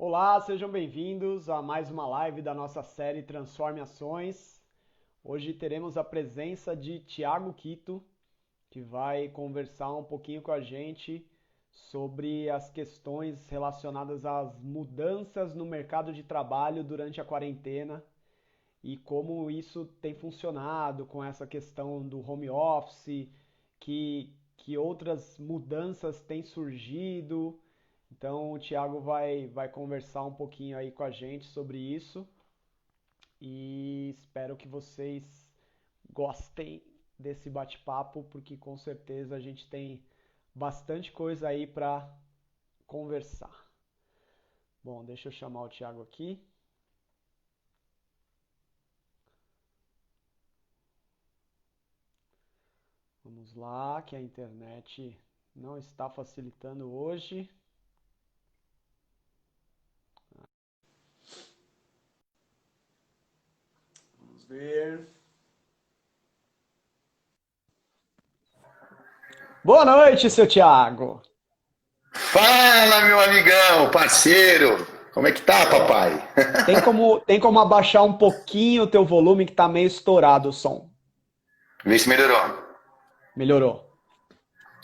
Olá, sejam bem-vindos a mais uma live da nossa série Transforme Ações. Hoje teremos a presença de Thiago Quito, que vai conversar um pouquinho com a gente sobre as questões relacionadas às mudanças no mercado de trabalho durante a quarentena e como isso tem funcionado com essa questão do home office, que outras mudanças têm surgido. Então, o Thiago vai conversar um pouquinho aí com a gente sobre isso e espero que vocês gostem desse bate-papo, porque com certeza a gente tem bastante coisa aí para conversar. Bom, deixa eu chamar o Thiago aqui. Vamos lá, que a internet não está facilitando hoje. Vamos ver. Boa noite, seu Thiago. Fala, meu amigão, parceiro. Como é que tá, É, papai? tem como abaixar um pouquinho o teu volume que tá meio estourado o som. Vê se melhorou. Melhorou.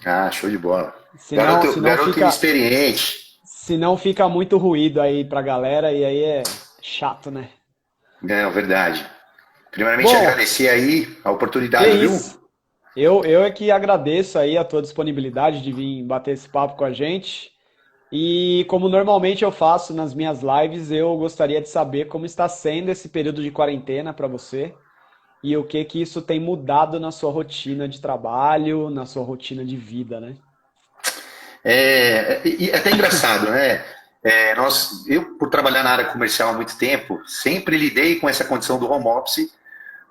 Ah, show de bola. Senão, Garoto, senão garoto fica, inexperiente. senão fica muito ruído aí pra galera e aí é chato, né? É verdade. Primeiramente, Bom, agradecer aí a que oportunidade, viu? isso. Eu é que agradeço aí a tua disponibilidade de vir bater esse papo com a gente. E como normalmente eu faço nas minhas lives, eu gostaria de saber como está sendo esse período de quarentena para você e o que que isso tem mudado na sua rotina de trabalho, na sua rotina de vida, né? É até engraçado, né? Eu, por trabalhar na área comercial há muito tempo, sempre lidei com essa condição do home office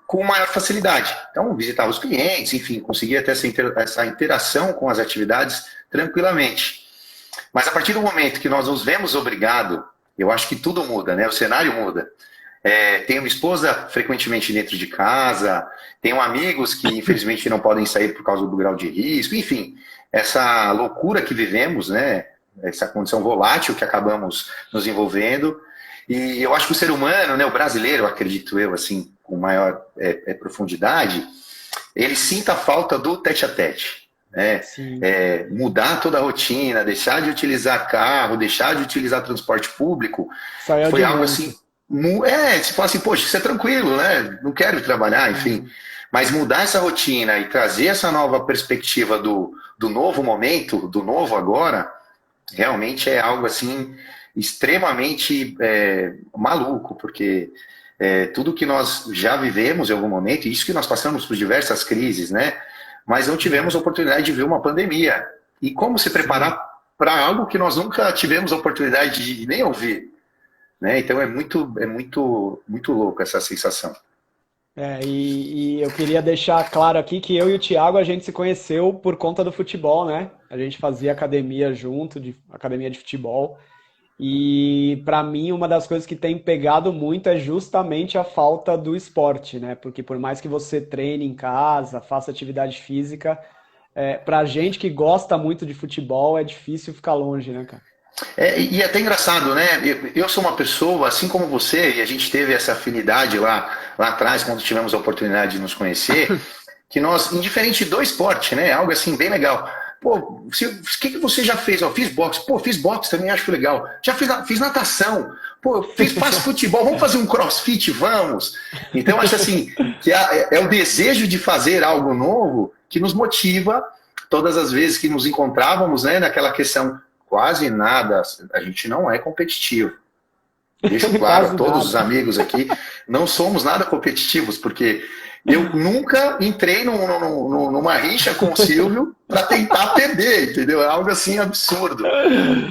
com maior facilidade. Então, visitava os clientes, enfim, conseguia ter essa interação com as atividades tranquilamente. Mas a partir do momento que nós nos vemos obrigados, eu acho que tudo muda, né? O cenário muda. Tenho minha esposa frequentemente dentro de casa, tenho amigos que infelizmente não podem sair por causa do grau de risco, enfim, essa loucura que vivemos, né? Essa condição volátil que acabamos nos envolvendo. E eu acho que o ser humano, né, o brasileiro, acredito eu, assim, com maior profundidade, ele sinta a falta do tete-a-tete. Né? Sim, Mudar toda a rotina, deixar de utilizar carro, deixar de utilizar transporte público, isso aí é o foi de algo assim. menos. Você fala assim, poxa, isso é tranquilo, né? Não quero ir trabalhar, enfim. É, Mas mudar essa rotina e trazer essa nova perspectiva do novo momento, do novo agora, realmente é algo assim extremamente maluco, porque tudo que nós já vivemos em algum momento, e isso que nós passamos por diversas crises, né? Mas não tivemos a oportunidade de ver uma pandemia. E como se sim. preparar para algo que nós nunca tivemos a oportunidade de nem ouvir, né? Então muito louco essa sensação. E eu queria deixar claro aqui que eu e o Thiago a gente se conheceu por conta do futebol, né? A gente fazia academia junto, academia de futebol. E para mim, uma das coisas que tem pegado muito é justamente a falta do esporte, né? Porque por mais que você treine em casa, faça atividade física, pra gente que gosta muito de futebol, é difícil ficar longe, né, cara? E é até engraçado, né? Eu sou uma pessoa, assim como você, e a gente teve essa afinidade lá atrás, quando tivemos a oportunidade de nos conhecer, que nós, indiferente do esporte, né? Algo assim bem legal. Pô, o que você já fez? Eu fiz boxe. Pô, fiz boxe também, acho legal. Já fiz natação. Pô, faço futebol. Vamos fazer um crossfit? Vamos. Então, acho assim, que é o desejo de fazer algo novo que nos motiva todas as vezes que nos encontrávamos, né? Naquela questão, quase nada, a gente não é competitivo. Deixo claro a Quase todos os nada. amigos aqui, não somos nada competitivos, porque eu nunca entrei numa rixa com o Silvio para tentar perder, entendeu? É algo assim absurdo.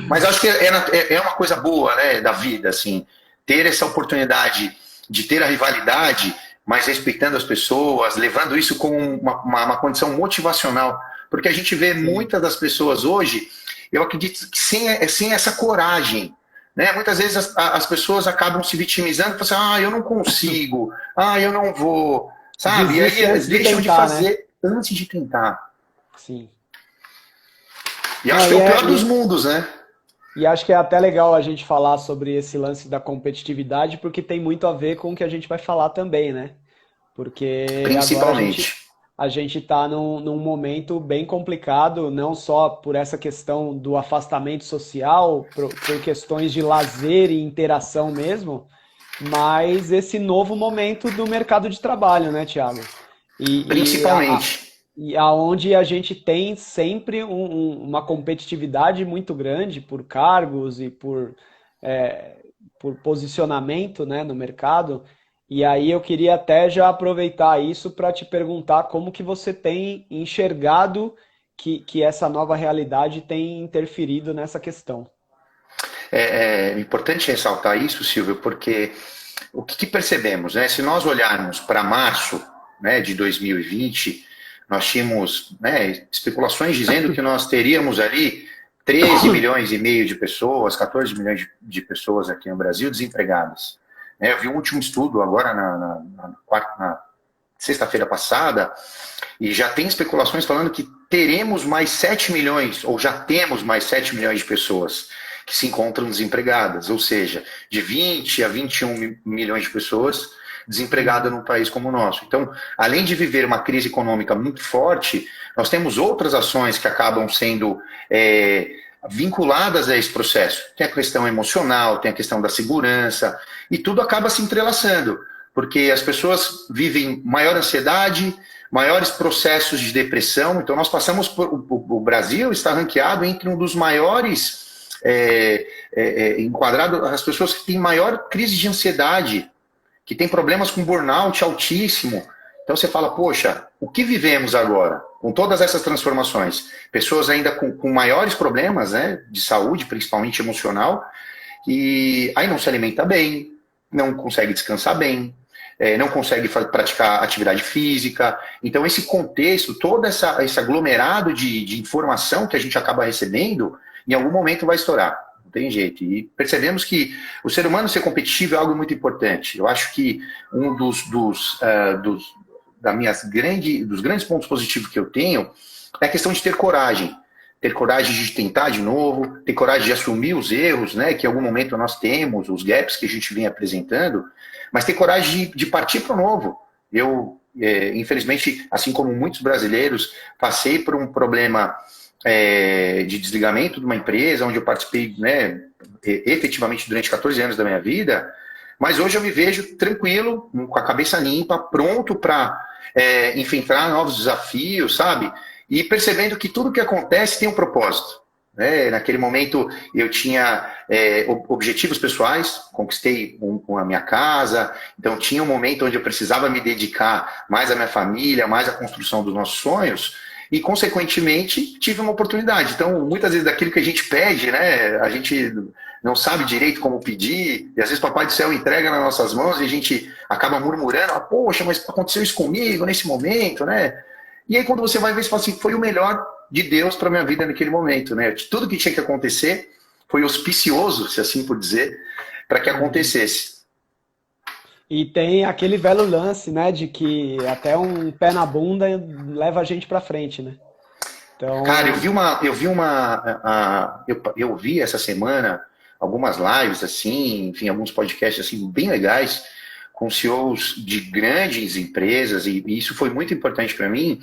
Mas acho que é uma coisa boa, né, da vida, assim, ter essa oportunidade de ter a rivalidade, mas respeitando as pessoas, levando isso como uma condição motivacional. Porque a gente vê Sim. muitas das pessoas hoje, eu acredito que sem essa coragem, né? Muitas vezes as pessoas acabam se vitimizando, e falam assim, eu não consigo, eu não vou, sabe? E Desiste aí antes de deixam de tentar, né? fazer antes de tentar. Sim. E acho Não, que é o pior dos mundos, né? E acho que é até legal a gente falar sobre esse lance da competitividade, porque tem muito a ver com o que a gente vai falar também, né? Porque agora Principalmente. a gente está num momento bem complicado, não só por essa questão do afastamento social, por questões de lazer e interação mesmo, mas esse novo momento do mercado de trabalho, né, Thiago? Principalmente. E aonde a gente tem sempre uma competitividade muito grande por cargos e por posicionamento, né, no mercado. E aí eu queria até já aproveitar isso para te perguntar como que você tem enxergado que essa nova realidade tem interferido nessa questão. É importante ressaltar isso, Silvio, porque o que percebemos, né? Se nós olharmos para março, né, de 2020, nós tínhamos, né, especulações dizendo que nós teríamos ali 13 milhões e meio de pessoas, 14 milhões de pessoas aqui no Brasil desempregadas. Eu vi um último estudo agora na sexta-feira passada, e já tem especulações falando que teremos mais 7 milhões, ou já temos mais 7 milhões de pessoas que se encontram desempregadas, ou seja, de 20 a 21 milhões de pessoas desempregadas num país como o nosso. Então, além de viver uma crise econômica muito forte, nós temos outras ações que acabam sendo vinculadas a esse processo. Tem a questão emocional, tem a questão da segurança, e tudo acaba se entrelaçando, porque as pessoas vivem maior ansiedade, maiores processos de depressão. Então, nós passamos por. O Brasil está ranqueado entre um dos maiores. Enquadrado as pessoas que têm maior crise de ansiedade, que têm problemas com burnout altíssimo. Então você fala, poxa, o que vivemos agora com todas essas transformações? Pessoas ainda com maiores problemas, né, de saúde, principalmente emocional, e aí não se alimenta bem, não consegue descansar bem, não consegue praticar atividade física. Então esse contexto, todo esse aglomerado de informação que a gente acaba recebendo, em algum momento vai estourar, não tem jeito. E percebemos que o ser humano ser competitivo é algo muito importante. Eu acho que um dos grandes pontos positivos que eu tenho é a questão de ter coragem. Ter coragem de tentar de novo, ter coragem de assumir os erros, né, que em algum momento nós temos, os gaps que a gente vem apresentando, mas ter coragem de partir para o novo. Eu, infelizmente, assim como muitos brasileiros, passei por um problema de desligamento de uma empresa, onde eu participei, né, efetivamente durante 14 anos da minha vida, mas hoje eu me vejo tranquilo, com a cabeça limpa, pronto para enfrentar novos desafios, sabe? E percebendo que tudo que acontece tem um propósito. Naquele momento eu tinha objetivos pessoais, conquistei a minha casa, então tinha um momento onde eu precisava me dedicar mais à minha família, mais à construção dos nossos sonhos, e, consequentemente, tive uma oportunidade. Então, muitas vezes, daquilo que a gente pede, né, a gente não sabe direito como pedir, e às vezes o Papai do Céu entrega nas nossas mãos e a gente acaba murmurando, poxa, mas aconteceu isso comigo nesse momento, né? E aí, quando você vai ver, você fala assim, foi o melhor de Deus para a minha vida naquele momento, né? Tudo que tinha que acontecer foi auspicioso, se assim por dizer, para que acontecesse. E tem aquele velho lance, né, de que até um pé na bunda leva a gente para frente, né? Então, cara, eu vi essa semana algumas lives assim, enfim, alguns podcasts assim bem legais com CEOs de grandes empresas, e isso foi muito importante para mim.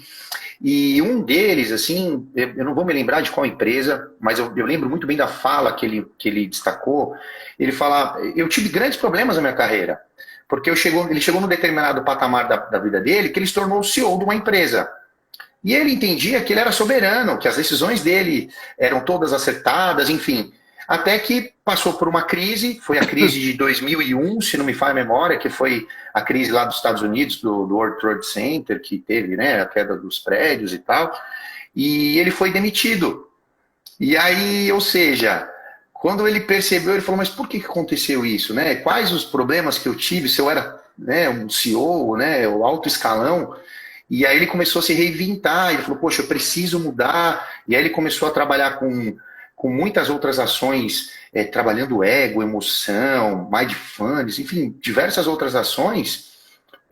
E um deles, assim, eu não vou me lembrar de qual empresa, mas eu lembro muito bem da fala que ele destacou. Ele fala, eu tive grandes problemas na minha carreira, porque ele chegou num determinado patamar da vida dele que ele se tornou o CEO de uma empresa. E ele entendia que ele era soberano, que as decisões dele eram todas acertadas, enfim. Até que passou por uma crise, foi a crise de 2001, se não me falha a memória, que foi a crise lá dos Estados Unidos, do World Trade Center, que teve, né, a queda dos prédios e tal, e ele foi demitido. E aí, ou seja, quando ele percebeu, ele falou, mas por que aconteceu isso, né? Quais os problemas que eu tive, se eu era, né, um CEO, né, o alto escalão? E aí ele começou a se reinventar, ele falou, poxa, eu preciso mudar. E aí ele começou a trabalhar com muitas outras ações, trabalhando ego, emoção, mindfulness, enfim, diversas outras ações,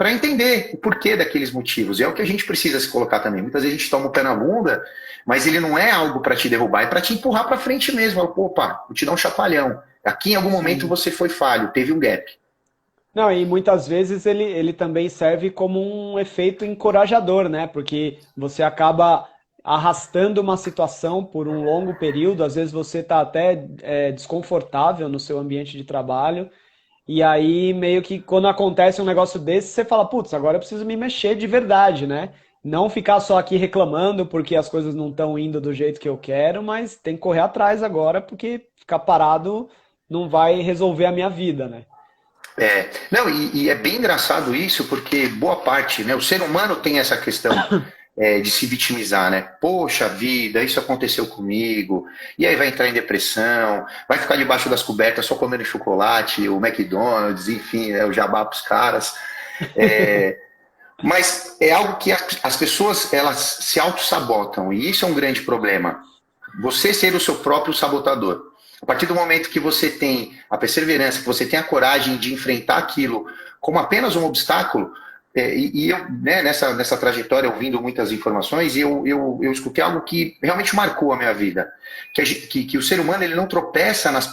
para entender o porquê daqueles motivos. E é o que a gente precisa se colocar também. Muitas vezes a gente toma o pé na bunda, mas ele não é algo para te derrubar, é para te empurrar para frente mesmo. Opa, vou te dar um chacoalhão. Aqui em algum momento Sim. você foi falho, teve um gap. Não, e muitas vezes ele também serve como um efeito encorajador, né? Porque você acaba arrastando uma situação por um longo período, às vezes você está até desconfortável no seu ambiente de trabalho, e aí meio que quando acontece um negócio desse, você fala, putz, agora eu preciso me mexer de verdade, né? Não ficar só aqui reclamando porque as coisas não estão indo do jeito que eu quero, mas tem que correr atrás agora, porque ficar parado não vai resolver a minha vida, né? Não, e é bem engraçado isso, porque boa parte, né? O ser humano tem essa questão de se vitimizar, né? Poxa vida, isso aconteceu comigo, e aí vai entrar em depressão, vai ficar debaixo das cobertas só comendo chocolate, o McDonald's, enfim, né, o jabá pros caras. É, mas é algo que as pessoas elas se auto-sabotam, e isso é um grande problema. Você ser o seu próprio sabotador. A partir do momento que você tem a perseverança, que você tem a coragem de enfrentar aquilo como apenas um obstáculo, e eu, né, nessa trajetória, ouvindo muitas informações, eu escutei algo que realmente marcou a minha vida. Que o ser humano ele não tropeça nas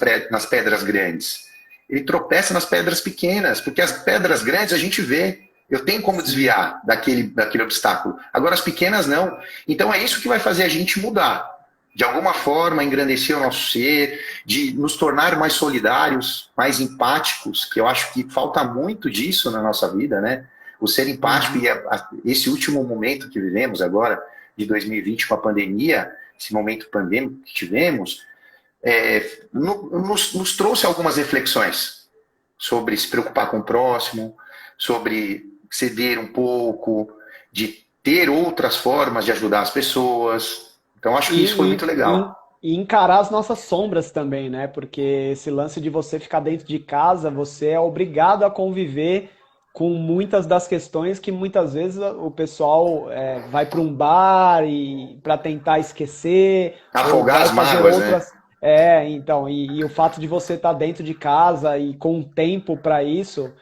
pedras grandes. Ele tropeça nas pedras pequenas, porque as pedras grandes a gente vê. Eu tenho como desviar daquele obstáculo. Agora, as pequenas não. Então, é isso que vai fazer a gente mudar. De alguma forma, engrandecer o nosso ser, de nos tornar mais solidários, mais empáticos, que eu acho que falta muito disso na nossa vida, né? O ser empático e esse último momento que vivemos agora, de 2020, com a pandemia, esse momento pandêmico que tivemos, nos trouxe algumas reflexões sobre se preocupar com o próximo, sobre ceder um pouco, de ter outras formas de ajudar as pessoas. Então, acho que isso foi muito legal. E encarar as nossas sombras também, né? Porque esse lance de você ficar dentro de casa, você é obrigado a conviver com muitas das questões que muitas vezes o pessoal vai para um bar e para tentar esquecer, ou Afogar vai as fazer mágoas, né? outras. Então, e o fato de você estar dentro de casa e com tempo para isso,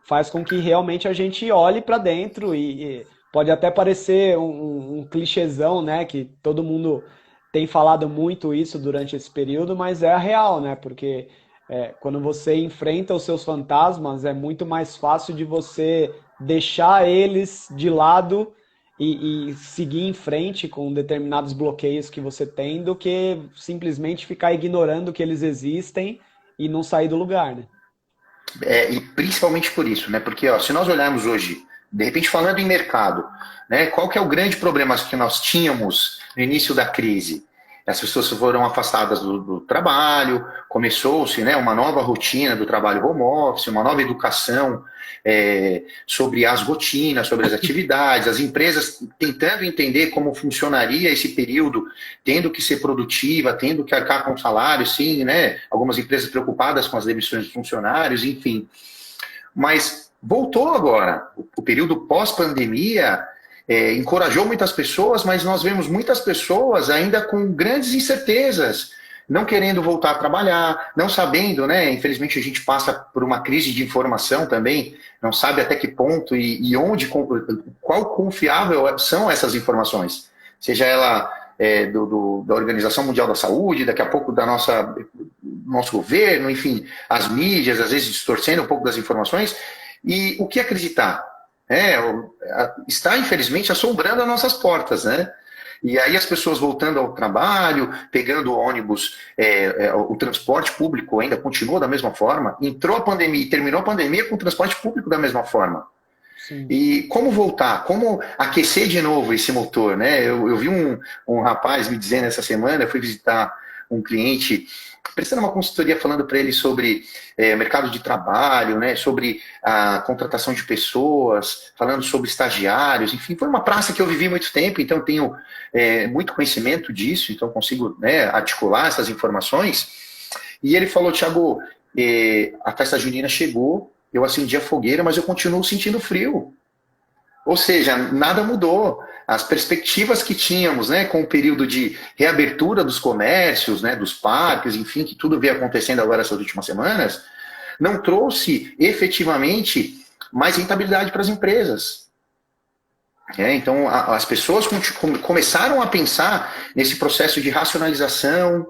faz com que realmente a gente olhe para dentro e pode até parecer um clichêzão, né? Que todo mundo tem falado muito isso durante esse período, mas é a real, né? Porque quando você enfrenta os seus fantasmas, é muito mais fácil de você deixar eles de lado e seguir em frente com determinados bloqueios que você tem, do que simplesmente ficar ignorando que eles existem e não sair do lugar, né? E principalmente por isso, né? Porque ó, se nós olharmos hoje, de repente falando em mercado, né? Qual que é o grande problema que nós tínhamos no início da crise? As pessoas foram afastadas do trabalho, começou-se, né, uma nova rotina do trabalho home office, uma nova educação sobre as rotinas, sobre as atividades, as empresas tentando entender como funcionaria esse período, tendo que ser produtiva, tendo que arcar com salário, sim, né? Algumas empresas preocupadas com as demissões dos funcionários, enfim. Mas voltou agora, o período pós-pandemia encorajou muitas pessoas, mas nós vemos muitas pessoas ainda com grandes incertezas, não querendo voltar a trabalhar, não sabendo, né? Infelizmente a gente passa por uma crise de informação também, não sabe até que ponto e onde, qual confiável são essas informações, seja ela da Organização Mundial da Saúde, daqui a pouco da nosso governo, enfim, as mídias, às vezes distorcendo um pouco das informações, e o que acreditar? Está, infelizmente, assombrando as nossas portas, né? E aí as pessoas voltando ao trabalho, pegando o ônibus, o transporte público ainda continua da mesma forma. Entrou a pandemia e terminou a pandemia com o transporte público da mesma forma. Sim. E como voltar? Como aquecer de novo esse motor, né? Eu vi um rapaz me dizendo essa semana, eu fui visitar um cliente prestando uma consultoria falando para ele sobre mercado de trabalho, né, sobre a contratação de pessoas, falando sobre estagiários, enfim, foi uma praça que eu vivi muito tempo, então tenho muito conhecimento disso, então consigo, né, articular essas informações. E ele falou, Thiago, a festa junina chegou, eu acendi a fogueira, mas eu continuo sentindo frio. Ou seja, nada mudou. As perspectivas que tínhamos, né, com o período de reabertura dos comércios, né, dos parques, enfim, que tudo veio acontecendo agora essas últimas semanas, não trouxe efetivamente mais rentabilidade para as empresas. Então, as pessoas começaram a pensar nesse processo de racionalização,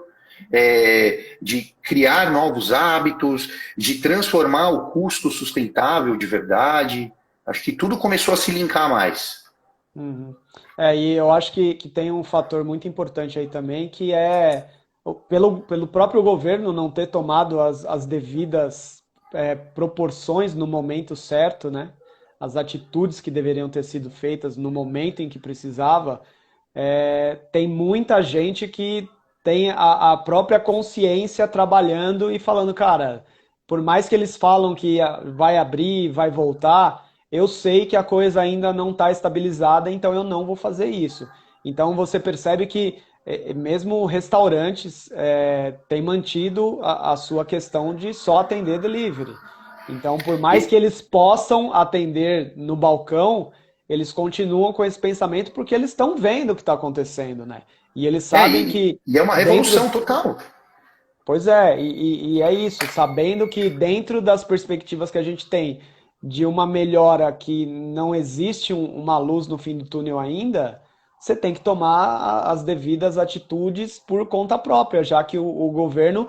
de criar novos hábitos, de transformar o custo sustentável de verdade. Acho que tudo começou a se linkar mais. Uhum. E eu acho que tem um fator muito importante aí também, que é pelo próprio governo não ter tomado as devidas proporções no momento certo, né? As atitudes que deveriam ter sido feitas no momento em que precisava. Tem muita gente que tem a própria consciência trabalhando e falando, cara, por mais que eles falam que vai abrir, vai voltar, eu sei que a coisa ainda não está estabilizada, então eu não vou fazer isso. Então você percebe que mesmo restaurantes têm mantido a sua questão de só atender delivery. Então, por mais que eles possam atender no balcão, eles continuam com esse pensamento porque eles estão vendo o que está acontecendo, né? E eles sabem que e é uma revolução total. Pois é, e é isso, sabendo que dentro das perspectivas que a gente tem de uma melhora que não existe uma luz no fim do túnel ainda, você tem que tomar as devidas atitudes por conta própria, já que o governo.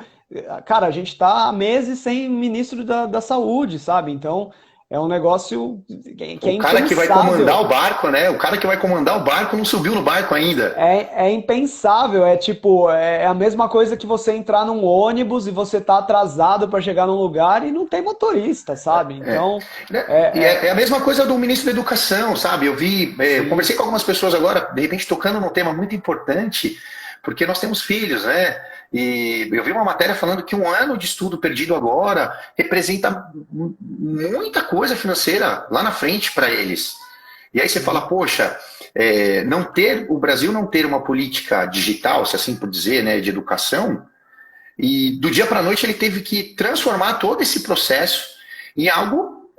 Cara, a gente está há meses sem ministro da saúde, sabe? Então é um negócio que é O cara que vai impensável. comandar o barco, né? O cara que vai comandar o barco não subiu no barco ainda. É impensável, tipo, é a mesma coisa que você entrar num ônibus e você tá atrasado para chegar num lugar e não tem motorista, sabe? Então, É a mesma coisa do ministro da Educação, sabe? Eu sim. conversei com algumas pessoas agora, de repente tocando num tema muito importante, porque nós temos filhos, né? E eu vi uma matéria falando que um ano de estudo perdido agora representa muita coisa financeira lá na frente para eles. E aí você fala, poxa, o Brasil não ter uma política digital, se assim por dizer, né, de educação, e do dia para a noite ele teve que transformar todo esse processo em algo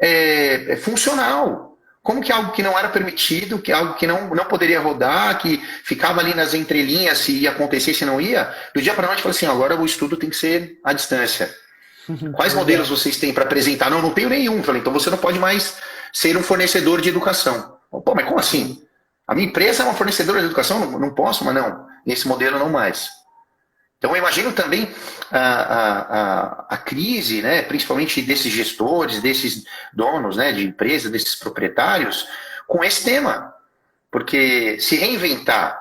funcional. Como que algo que não era permitido, que algo que não poderia rodar, que ficava ali nas entrelinhas se ia acontecer, se não ia, do dia para a noite falou assim, agora o estudo tem que ser à distância. Quais Pois modelos é. vocês têm para apresentar? Não tenho nenhum. Falei, então você não pode mais ser um fornecedor de educação. Pô, mas como assim? A minha empresa é uma fornecedora de educação? Não posso, mas não. Nesse modelo não mais. Então, eu imagino também a crise, né, principalmente desses gestores, desses donos, né, de empresas, desses proprietários, com esse tema. Porque se reinventar,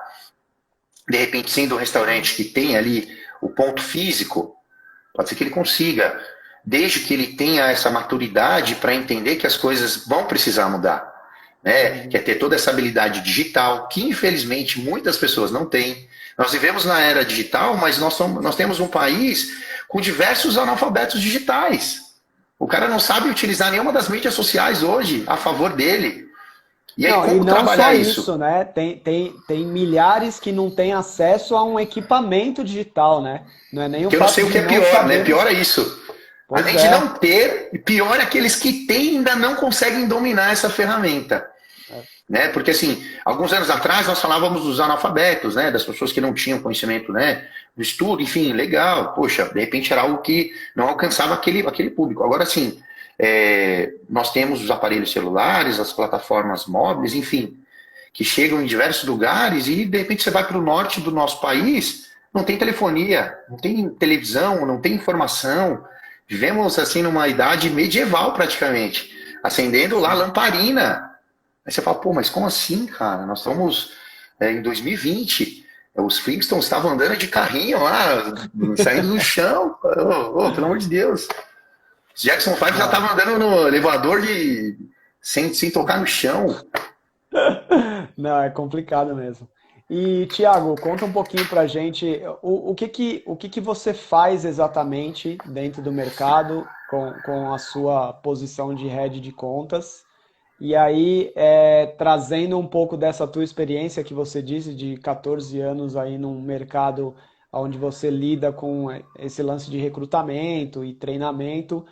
de repente, sendo um restaurante que tem ali o ponto físico, pode ser que ele consiga, desde que ele tenha essa maturidade para entender que as coisas vão precisar mudar. Né? Que é ter toda essa habilidade digital, que infelizmente muitas pessoas não têm. Nós vivemos na era digital, mas nós temos um país com diversos analfabetos digitais. O cara não sabe utilizar nenhuma das mídias sociais hoje a favor dele. E aí, Não, e como não trabalhar só isso? isso, né? Tem milhares que não têm acesso a um equipamento digital, né? Não é nem o Que eu não fato sei o de que é não pior, né? saber. Pior é isso. Pois Além de não é. ter, pior é aqueles que têm ainda não conseguem dominar essa ferramenta. Né? Porque, assim, alguns anos atrás nós falávamos dos analfabetos, né? Das pessoas que não tinham conhecimento, né? Do estudo, enfim, legal. Poxa, de repente era algo que não alcançava aquele público. Agora, assim, nós temos os aparelhos celulares, as plataformas móveis, enfim, que chegam em diversos lugares e, de repente, você vai para o norte do nosso país, não tem telefonia, não tem televisão, não tem informação. Vivemos, assim, numa idade medieval, praticamente. Acendendo lá lamparina. Aí você fala, pô, mas como assim, cara? Nós estamos em 2020. Os Flintstones estavam andando de carrinho lá, saindo do chão. Pelo amor de Deus. Os Jackson 5 já estavam andando no elevador sem tocar no chão. Não, é complicado mesmo. E, Tiago, conta um pouquinho pra gente o que que você faz exatamente dentro do mercado com a sua posição de head de contas. E aí, trazendo um pouco dessa tua experiência que você disse de 14 anos aí num mercado onde você lida com esse lance de recrutamento e treinamento,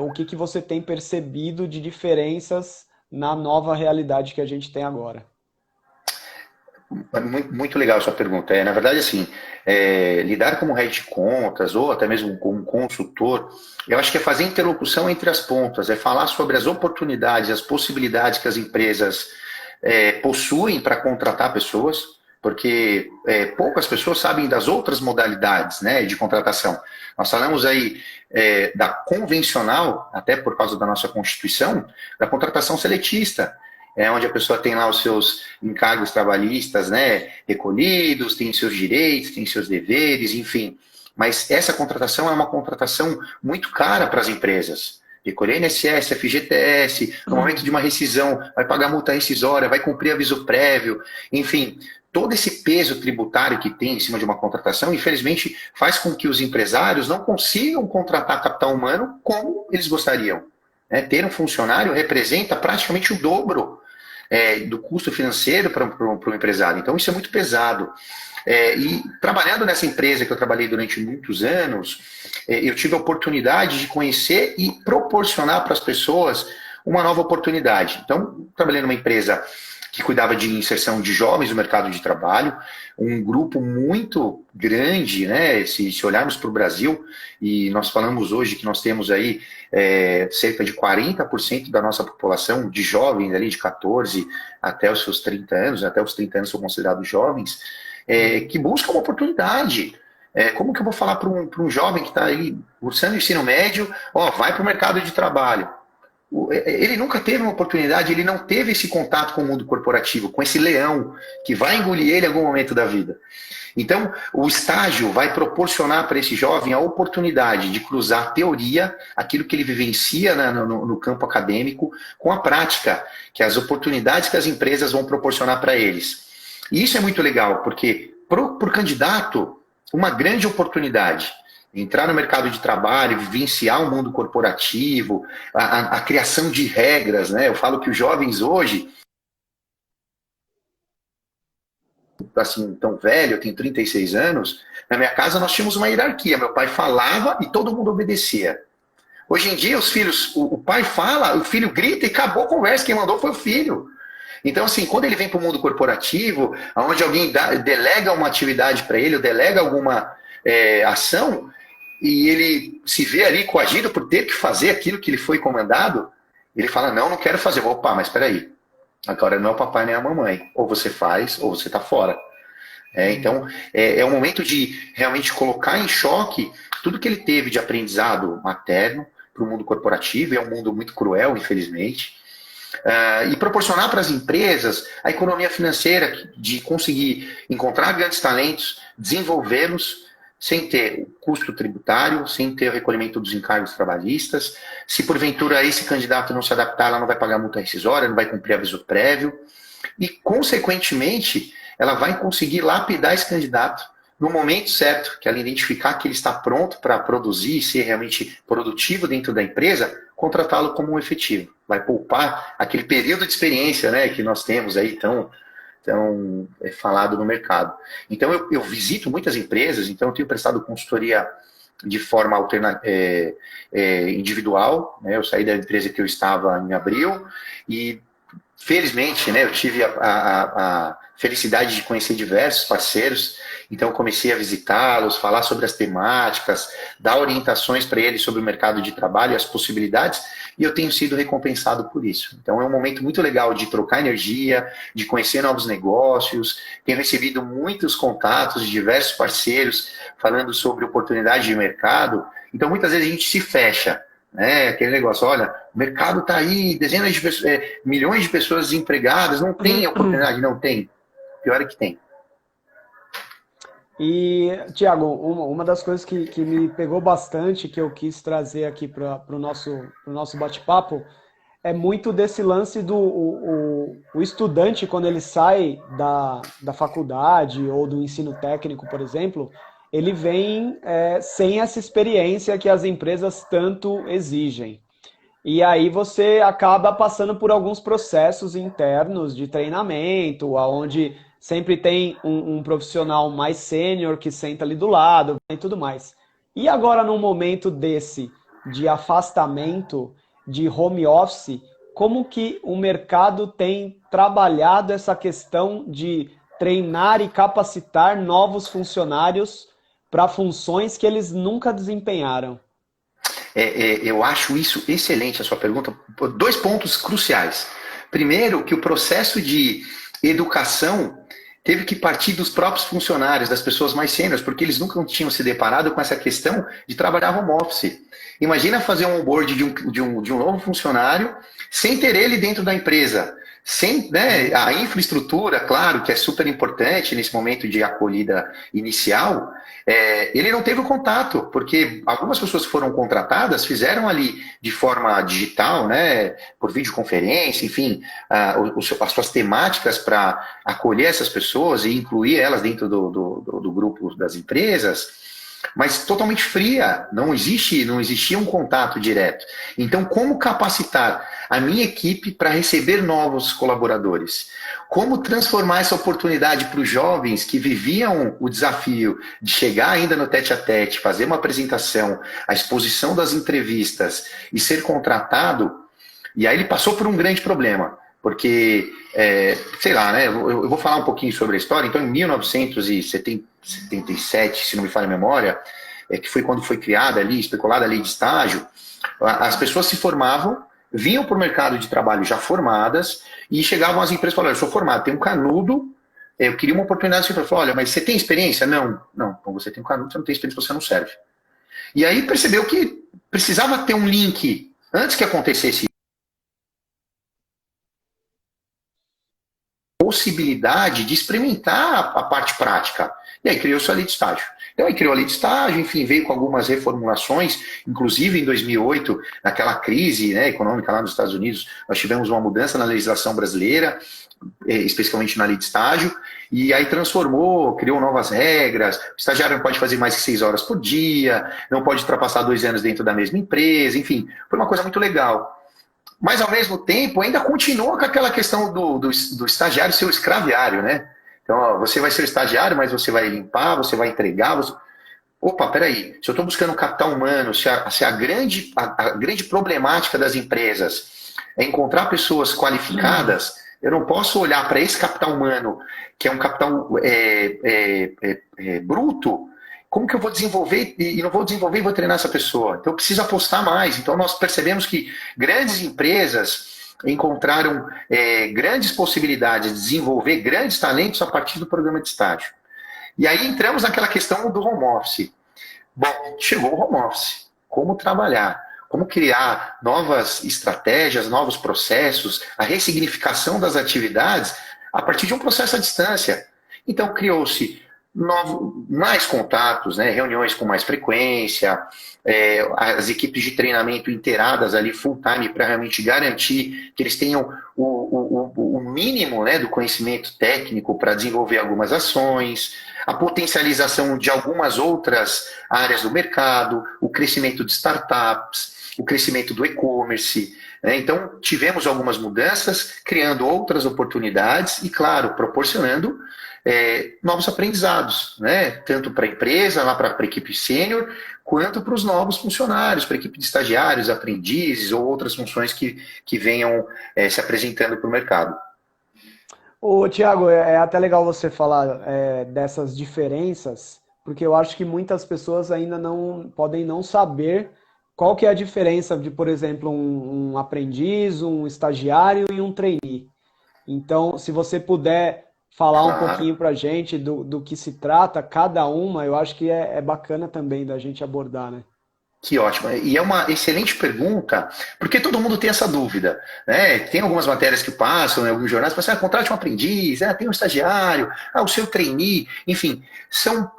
o que que você tem percebido de diferenças na nova realidade que a gente tem agora? Muito, muito legal a sua pergunta. Na verdade, assim, lidar como head de contas ou até mesmo como consultor, eu acho que é fazer interlocução entre as pontas, é falar sobre as oportunidades, as possibilidades que as empresas possuem para contratar pessoas, porque poucas pessoas sabem das outras modalidades, né, de contratação. Nós falamos aí da convencional, até por causa da nossa Constituição, da contratação seletista, onde a pessoa tem lá os seus encargos trabalhistas, né, recolhidos, tem seus direitos, tem seus deveres, enfim. Mas essa contratação é uma contratação muito cara para as empresas. Recolher INSS, FGTS, no momento de uma rescisão, vai pagar multa rescisória, vai cumprir aviso prévio, enfim, todo esse peso tributário que tem em cima de uma contratação, infelizmente, faz com que os empresários não consigam contratar capital humano como eles gostariam. Ter um funcionário representa praticamente o dobro do custo financeiro para o empresário. Então, isso é muito pesado. E trabalhando nessa empresa que eu trabalhei durante muitos anos, eu tive a oportunidade de conhecer e proporcionar para as pessoas uma nova oportunidade. Então, trabalhei numa empresa que cuidava de inserção de jovens no mercado de trabalho, um grupo muito grande, né? Se olharmos para o Brasil, e nós falamos hoje que nós temos aí cerca de 40% da nossa população de jovens, ali de 14 até os seus 30 anos, até os 30 anos são considerados jovens, que buscam uma oportunidade. Como que eu vou falar para um jovem que está aí cursando o ensino médio, vai para o mercado de trabalho? Ele nunca teve uma oportunidade, ele não teve esse contato com o mundo corporativo, com esse leão que vai engolir ele em algum momento da vida. Então, o estágio vai proporcionar para esse jovem a oportunidade de cruzar a teoria, aquilo que ele vivencia no campo acadêmico, com a prática, que é as oportunidades que as empresas vão proporcionar para eles. E isso é muito legal, porque para o candidato, uma grande oportunidade. Entrar no mercado de trabalho, vivenciar o mundo corporativo, a criação de regras, né? Eu falo que os jovens hoje, assim, tão velho, eu tenho 36 anos, na minha casa nós tínhamos uma hierarquia, meu pai falava e todo mundo obedecia. Hoje em dia, os filhos, o pai fala, o filho grita e acabou a conversa, quem mandou foi o filho. Então, assim, quando ele vem para o mundo corporativo, onde alguém delega uma atividade para ele, ou delega alguma ação, e ele se vê ali coagido por ter que fazer aquilo que lhe foi comandado, ele fala, não quero fazer. Opa, mas espera aí, agora não é o papai nem a mamãe. Ou você faz, ou você está fora. Então, é um momento de realmente colocar em choque tudo que ele teve de aprendizado materno para o mundo corporativo, é um mundo muito cruel, infelizmente, e proporcionar para as empresas a economia financeira de conseguir encontrar grandes talentos, desenvolvê-los, sem ter o custo tributário, sem ter o recolhimento dos encargos trabalhistas. Se porventura esse candidato não se adaptar, ela não vai pagar multa rescisória, não vai cumprir aviso prévio. E, consequentemente, ela vai conseguir lapidar esse candidato no momento certo, que ela identificar que ele está pronto para produzir e ser realmente produtivo dentro da empresa, contratá-lo como um efetivo. Vai poupar aquele período de experiência, né, que nós temos aí tão falado no mercado. Então, eu visito muitas empresas, então eu tenho prestado consultoria de forma individual, né? Eu saí da empresa que eu estava em abril e, felizmente, né, eu tive a felicidade de conhecer diversos parceiros, então eu comecei a visitá-los, falar sobre as temáticas, dar orientações para eles sobre o mercado de trabalho e as possibilidades, e eu tenho sido recompensado por isso. Então é um momento muito legal de trocar energia, de conhecer novos negócios, tenho recebido muitos contatos de diversos parceiros falando sobre oportunidade de mercado, então muitas vezes a gente se fecha, né? Aquele negócio, olha, o mercado está aí, dezenas de pessoas, milhões de pessoas desempregadas, não tem oportunidade, não tem. Pior é que tem. E, Tiago, uma das coisas que me pegou bastante, que eu quis trazer aqui para o nosso bate-papo, é muito desse lance do o estudante, quando ele sai da faculdade ou do ensino técnico, por exemplo, ele vem sem essa experiência que as empresas tanto exigem. E aí você acaba passando por alguns processos internos de treinamento, onde sempre tem um profissional mais sênior que senta ali do lado e tudo mais. E agora, num momento desse de afastamento, de home office, como que o mercado tem trabalhado essa questão de treinar e capacitar novos funcionários para funções que eles nunca desempenharam? Eu acho isso excelente, a sua pergunta, por 2 pontos cruciais. Primeiro, que o processo de educação teve que partir dos próprios funcionários, das pessoas mais sêniores, porque eles nunca tinham se deparado com essa questão de trabalhar home office. Imagina fazer um onboard de um novo funcionário sem ter ele dentro da empresa. Sem, né, a infraestrutura, claro, que é super importante nesse momento de acolhida inicial, ele não teve o contato, porque algumas pessoas que foram contratadas fizeram ali de forma digital, né, por videoconferência, enfim, as suas temáticas para acolher essas pessoas e incluir elas dentro do grupo das empresas, mas totalmente fria, não existia um contato direto. Então, como capacitar a minha equipe para receber novos colaboradores? Como transformar essa oportunidade para os jovens que viviam o desafio de chegar ainda no tete-a-tete, fazer uma apresentação, a exposição das entrevistas e ser contratado? E aí ele passou por um grande problema, porque, sei lá, né, eu vou falar um pouquinho sobre a história. Então, em 1977, se não me falha a memória, que foi quando foi criada ali, especulada a lei de estágio, as pessoas se formavam, vinham para o mercado de trabalho já formadas e chegavam às empresas e falavam: eu sou formado, tenho um canudo, eu queria uma oportunidade. Você falou: olha, mas você tem experiência? Não, então você tem um canudo, você não tem experiência, você não serve. E aí percebeu que precisava ter um link antes que acontecesse possibilidade de experimentar a parte prática. E aí criou-se a lei de estágio. Então aí criou a lei de estágio, enfim, veio com algumas reformulações, inclusive em 2008, naquela crise, né, econômica lá nos Estados Unidos, nós tivemos uma mudança na legislação brasileira, especificamente na lei de estágio, e aí transformou, criou novas regras. O estagiário não pode fazer mais que 6 horas por dia, não pode ultrapassar 2 anos dentro da mesma empresa, enfim, foi uma coisa muito legal. Mas, ao mesmo tempo, ainda continua com aquela questão do estagiário ser o escraviário, né? Então, ó, você vai ser o estagiário, mas você vai limpar, você vai entregar. Opa, peraí, se eu estou buscando capital humano, se a grande problemática das empresas é encontrar pessoas qualificadas, eu não posso olhar para esse capital humano, que é um capital bruto. Como que eu vou desenvolver e não vou desenvolver e vou treinar essa pessoa? Então eu preciso apostar mais. Então nós percebemos que grandes empresas encontraram grandes possibilidades de desenvolver grandes talentos a partir do programa de estágio. E aí entramos naquela questão do home office. Bom, chegou o home office. Como trabalhar? Como criar novas estratégias, novos processos, a ressignificação das atividades a partir de um processo à distância. Então criou-se mais contatos, né, reuniões com mais frequência, as equipes de treinamento inteiradas ali full time para realmente garantir que eles tenham o mínimo, né, do conhecimento técnico para desenvolver algumas ações, a potencialização de algumas outras áreas do mercado, o crescimento de startups, o crescimento do e-commerce. Então, tivemos algumas mudanças, criando outras oportunidades e, claro, proporcionando novos aprendizados, né? Tanto para a empresa, lá para a equipe sênior, quanto para os novos funcionários, para a equipe de estagiários, aprendizes ou outras funções que venham se apresentando para o mercado. Ô, Thiago, é até legal você falar dessas diferenças, porque eu acho que muitas pessoas ainda podem não saber qual que é a diferença de, por exemplo, um aprendiz, um estagiário e um trainee. Então, se você puder falar um pouquinho para a gente do que se trata cada uma, eu acho que é bacana também da gente abordar, né? Que ótimo. E é uma excelente pergunta, porque todo mundo tem essa dúvida, né? Tem algumas matérias que passam em alguns jornais, você contrate um aprendiz, tem um estagiário, o seu trainee, enfim, são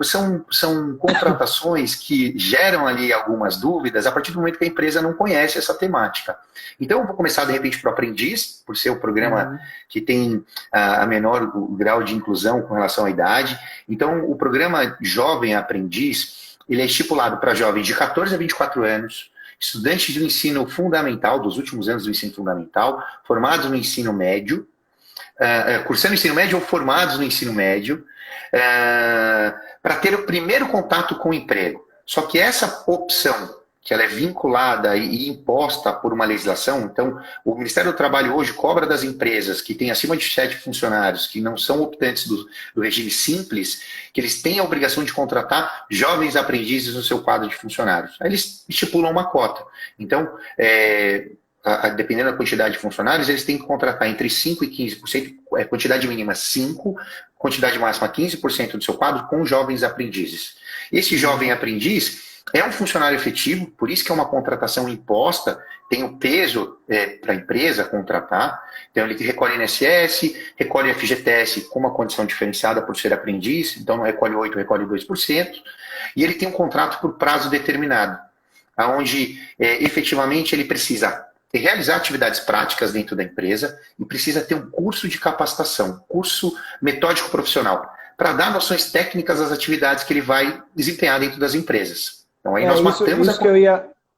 contratações que geram ali algumas dúvidas a partir do momento que a empresa não conhece essa temática. Então, eu vou começar, de repente, para o aprendiz, por ser o programa que tem a menor grau de inclusão com relação à idade. Então, o programa Jovem Aprendiz, ele é estipulado para jovens de 14 a 24 anos, estudantes do ensino fundamental, dos últimos anos do ensino fundamental, formados no ensino médio, cursando ensino médio ou formados no ensino médio, para ter o primeiro contato com o emprego. Só que essa opção que ela é vinculada e imposta por uma legislação. Então, o Ministério do Trabalho hoje cobra das empresas que têm acima de 7 funcionários, que não são optantes do regime simples, que eles têm a obrigação de contratar jovens aprendizes no seu quadro de funcionários. Aí eles estipulam uma cota. Então, dependendo da quantidade de funcionários, eles têm que contratar entre 5% e 15%, quantidade mínima 5%, quantidade máxima 15% do seu quadro com jovens aprendizes. Esse jovem aprendiz é um funcionário efetivo, por isso que é uma contratação imposta, tem o peso para a empresa contratar, então ele recolhe INSS, recolhe FGTS com uma condição diferenciada por ser aprendiz, então não recolhe 8%, recolhe 2%, e ele tem um contrato por prazo determinado, onde efetivamente ele precisa realizar atividades práticas dentro da empresa e precisa ter um curso de capacitação, curso metódico profissional, para dar noções técnicas às atividades que ele vai desempenhar dentro das empresas. Então aí nós matamos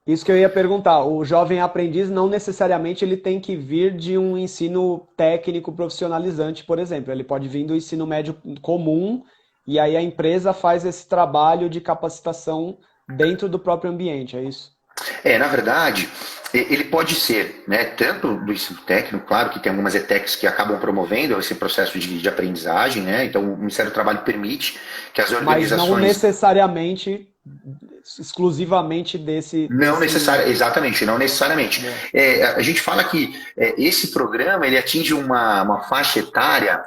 isso que eu ia perguntar. O jovem aprendiz não necessariamente ele tem que vir de um ensino técnico profissionalizante, por exemplo. Ele pode vir do ensino médio comum e aí a empresa faz esse trabalho de capacitação dentro do próprio ambiente, é isso? Na verdade, ele pode ser, né, tanto do ensino técnico, claro que tem algumas ETECs que acabam promovendo esse processo de aprendizagem, né? Então o Ministério do Trabalho permite que as organizações... Mas não necessariamente, exclusivamente desse... Não necessariamente, exatamente, não necessariamente. A gente fala que esse programa ele atinge uma faixa etária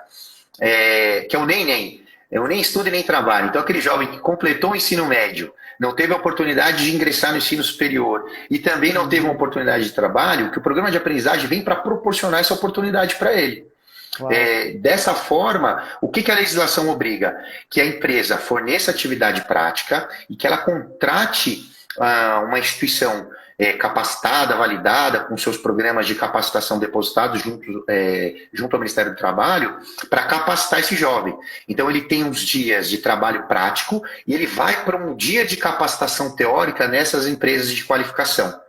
que é o nem. Eu nem estudo e nem trabalho. Então aquele jovem que completou o ensino médio, não teve a oportunidade de ingressar no ensino superior e também não teve uma oportunidade de trabalho, que o programa de aprendizagem vem para proporcionar essa oportunidade para ele. Claro. Dessa forma, o que a legislação obriga? Que a empresa forneça atividade prática e que ela contrate uma instituição capacitada, validada, com seus programas de capacitação depositados junto ao Ministério do Trabalho, para capacitar esse jovem. Então, ele tem uns dias de trabalho prático e ele vai para um dia de capacitação teórica nessas empresas de qualificação.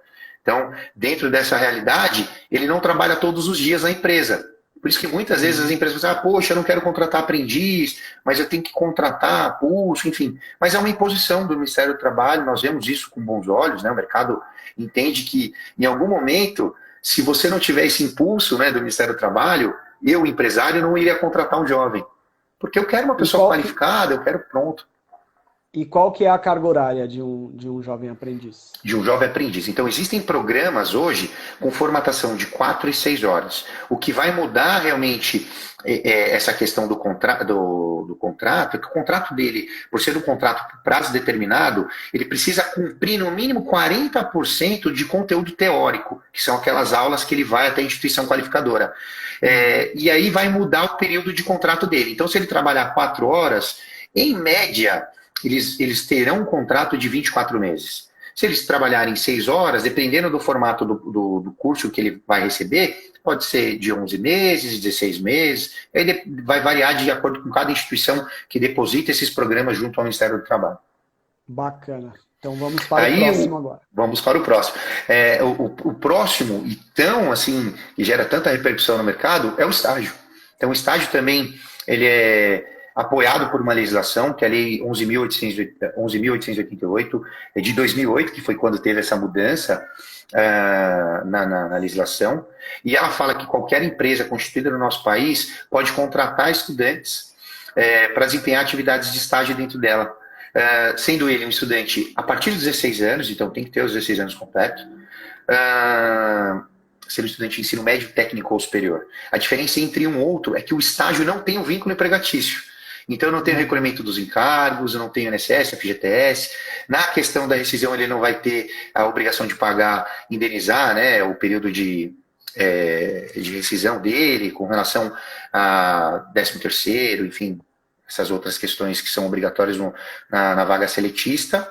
Então, dentro dessa realidade, ele não trabalha todos os dias na empresa. Por isso que muitas vezes as empresas falam, poxa, eu não quero contratar aprendiz, mas eu tenho que contratar curso, enfim. Mas é uma imposição do Ministério do Trabalho, nós vemos isso com bons olhos, né? O mercado entende que, em algum momento, se você não tiver esse impulso, né, do Ministério do Trabalho, eu, empresário, não iria contratar um jovem. Porque eu quero uma pessoa qualificada, eu quero pronto. E qual que é a carga horária de um jovem aprendiz? De um jovem aprendiz. Então, existem programas hoje com formatação de 4 e 6 horas. O que vai mudar realmente essa questão do contrato é que o contrato dele, por ser um contrato por prazo determinado, ele precisa cumprir no mínimo 40% de conteúdo teórico, que são aquelas aulas que ele vai até a instituição qualificadora. E aí vai mudar o período de contrato dele. Então, se ele trabalhar 4 horas, em média... Eles terão um contrato de 24 meses. Se eles trabalharem 6 horas, dependendo do formato do curso que ele vai receber, pode ser de 11 meses, 16 meses, aí vai variar de acordo com cada instituição que deposita esses programas junto ao Ministério do Trabalho. Bacana. Então vamos para o próximo agora. Vamos para o próximo. O próximo, e tão assim, que gera tanta repercussão no mercado, é o estágio. Então o estágio também, ele é apoiado por uma legislação, que é a Lei 11.888, de 2008, que foi quando teve essa mudança na legislação, e ela fala que qualquer empresa constituída no nosso país pode contratar estudantes para desempenhar atividades de estágio dentro dela, sendo ele um estudante a partir dos 16 anos, então tem que ter os 16 anos completos, ser um estudante de ensino médio, técnico ou superior. A diferença entre um e outro é que o estágio não tem um vínculo empregatício. Então, eu não tenho recolhimento dos encargos, eu não tenho INSS, FGTS. Na questão da rescisão, ele não vai ter a obrigação de pagar, indenizar, né, o período de rescisão dele com relação a 13º, enfim, essas outras questões que são obrigatórias na vaga seletista.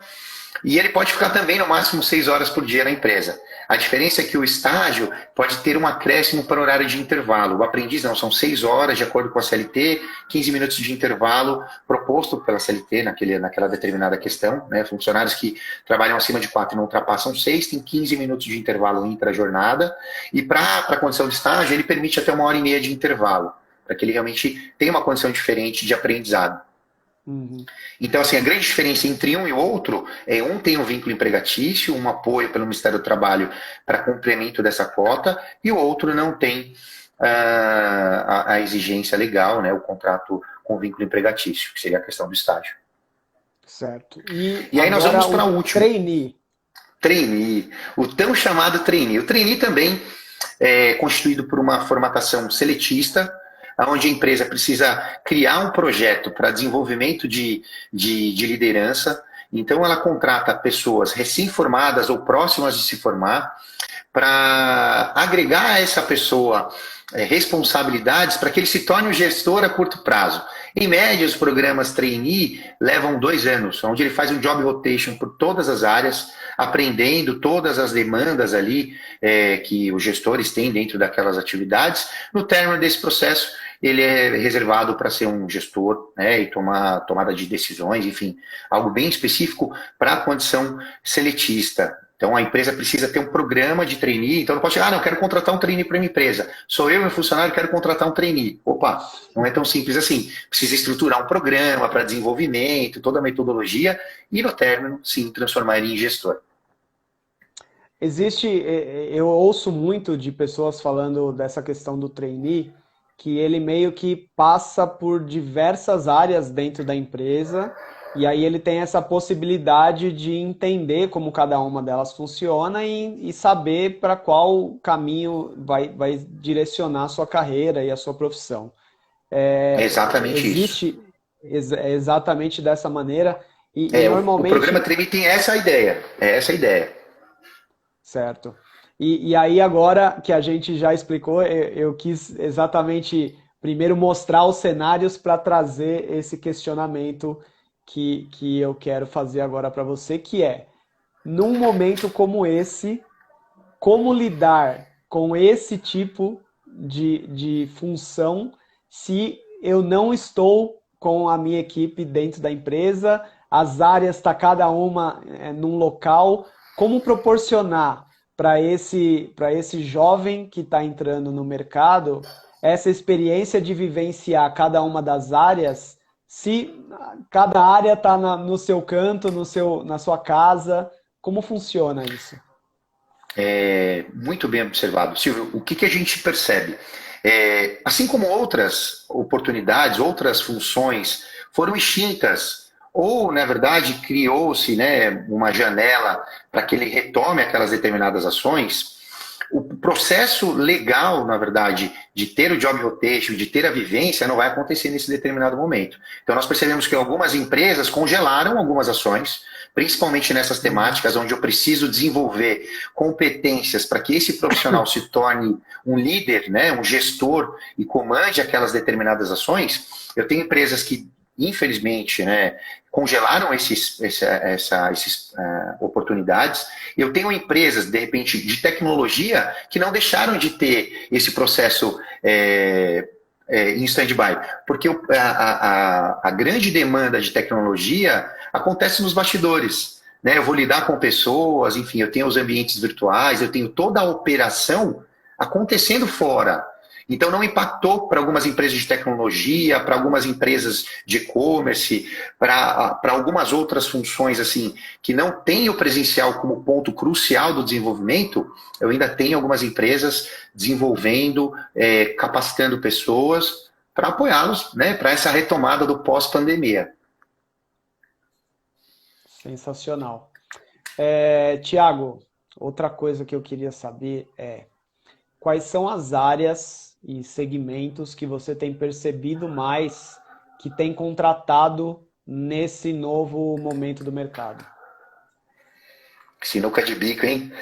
E ele pode ficar também no máximo 6 horas por dia na empresa. A diferença é que o estágio pode ter um acréscimo para o horário de intervalo. O aprendiz não, são 6 horas de acordo com a CLT, 15 minutos de intervalo proposto pela CLT naquela determinada questão. Né? Funcionários que trabalham acima de 4 e não ultrapassam 6, tem 15 minutos de intervalo intra-jornada. E para a condição de estágio, ele permite até 1h30 de intervalo, para que ele realmente tenha uma condição diferente de aprendizado. Uhum. Então, assim, a grande diferença entre um e o outro é um tem um vínculo empregatício, um apoio pelo Ministério do Trabalho para complemento dessa cota, e o outro não tem a exigência legal, né, o contrato com vínculo empregatício, que seria a questão do estágio. Certo. E E aí nós agora vamos para o o último, trainee. trainee, o tão chamado trainee. O trainee também é constituído por uma formatação seletista, onde a empresa precisa criar um projeto para desenvolvimento de liderança. Então, ela contrata pessoas recém-formadas ou próximas de se formar para agregar a essa pessoa responsabilidades para que ele se torne um gestor a curto prazo. Em média, os programas trainee levam 2 anos, onde ele faz um job rotation por todas as áreas, aprendendo todas as demandas ali que os gestores têm dentro daquelas atividades. No término desse processo, ele é reservado para ser um gestor, né, e tomar tomada de decisões, enfim, algo bem específico para a condição seletista. Então, a empresa precisa ter um programa de trainee. Então, não pode chegar, não, quero contratar um trainee para a minha empresa. Sou eu, meu funcionário, quero contratar um trainee. Opa, não é tão simples assim. Precisa estruturar um programa para desenvolvimento, toda a metodologia, e no término, sim, transformar ele em gestor. Eu ouço muito de pessoas falando dessa questão do trainee, que ele meio que passa por diversas áreas dentro da empresa, e aí ele tem essa possibilidade de entender como cada uma delas funciona e saber para qual caminho vai direcionar a sua carreira e a sua profissão. É exatamente isso. Existe exatamente dessa maneira, e O programa normalmente. trainee tem essa ideia. É essa a ideia. Certo. E aí, agora que a gente já explicou, eu quis exatamente primeiro mostrar os cenários para trazer esse questionamento que eu quero fazer agora para você, que é, num momento como esse, como lidar com esse tipo de função se eu não estou com a minha equipe dentro da empresa, as áreas está cada uma num local, como proporcionar para esse jovem que está entrando no mercado essa experiência de vivenciar cada uma das áreas, se cada área está no seu canto, na sua casa, como funciona isso? Muito bem observado. Silvio, o que a gente percebe? Assim como outras oportunidades, outras funções foram extintas, ou, na verdade, criou-se, né, uma janela para que ele retome aquelas determinadas ações, o processo legal, na verdade, de ter o job rotation, de ter a vivência, não vai acontecer nesse determinado momento. Então, nós percebemos que algumas empresas congelaram algumas ações, principalmente nessas temáticas onde eu preciso desenvolver competências para que esse profissional se torne um líder, né, um gestor e comande aquelas determinadas ações. Eu tenho empresas que, infelizmente, né, congelaram essas oportunidades. Eu tenho empresas, de repente, de tecnologia que não deixaram de ter esse processo em stand-by, porque a grande demanda de tecnologia acontece nos bastidores. Né? Eu vou lidar com pessoas, enfim, eu tenho os ambientes virtuais, eu tenho toda a operação acontecendo fora. Então, não impactou para algumas empresas de tecnologia, para algumas empresas de e-commerce, para algumas outras funções assim que não têm o presencial como ponto crucial do desenvolvimento. Eu ainda tenho algumas empresas desenvolvendo, capacitando pessoas para apoiá-los, né, para essa retomada do pós-pandemia. Sensacional. Tiago, outra coisa que eu queria saber é quais são as áreas e segmentos que você tem percebido mais que tem contratado nesse novo momento do mercado? Sinuca de bico, hein?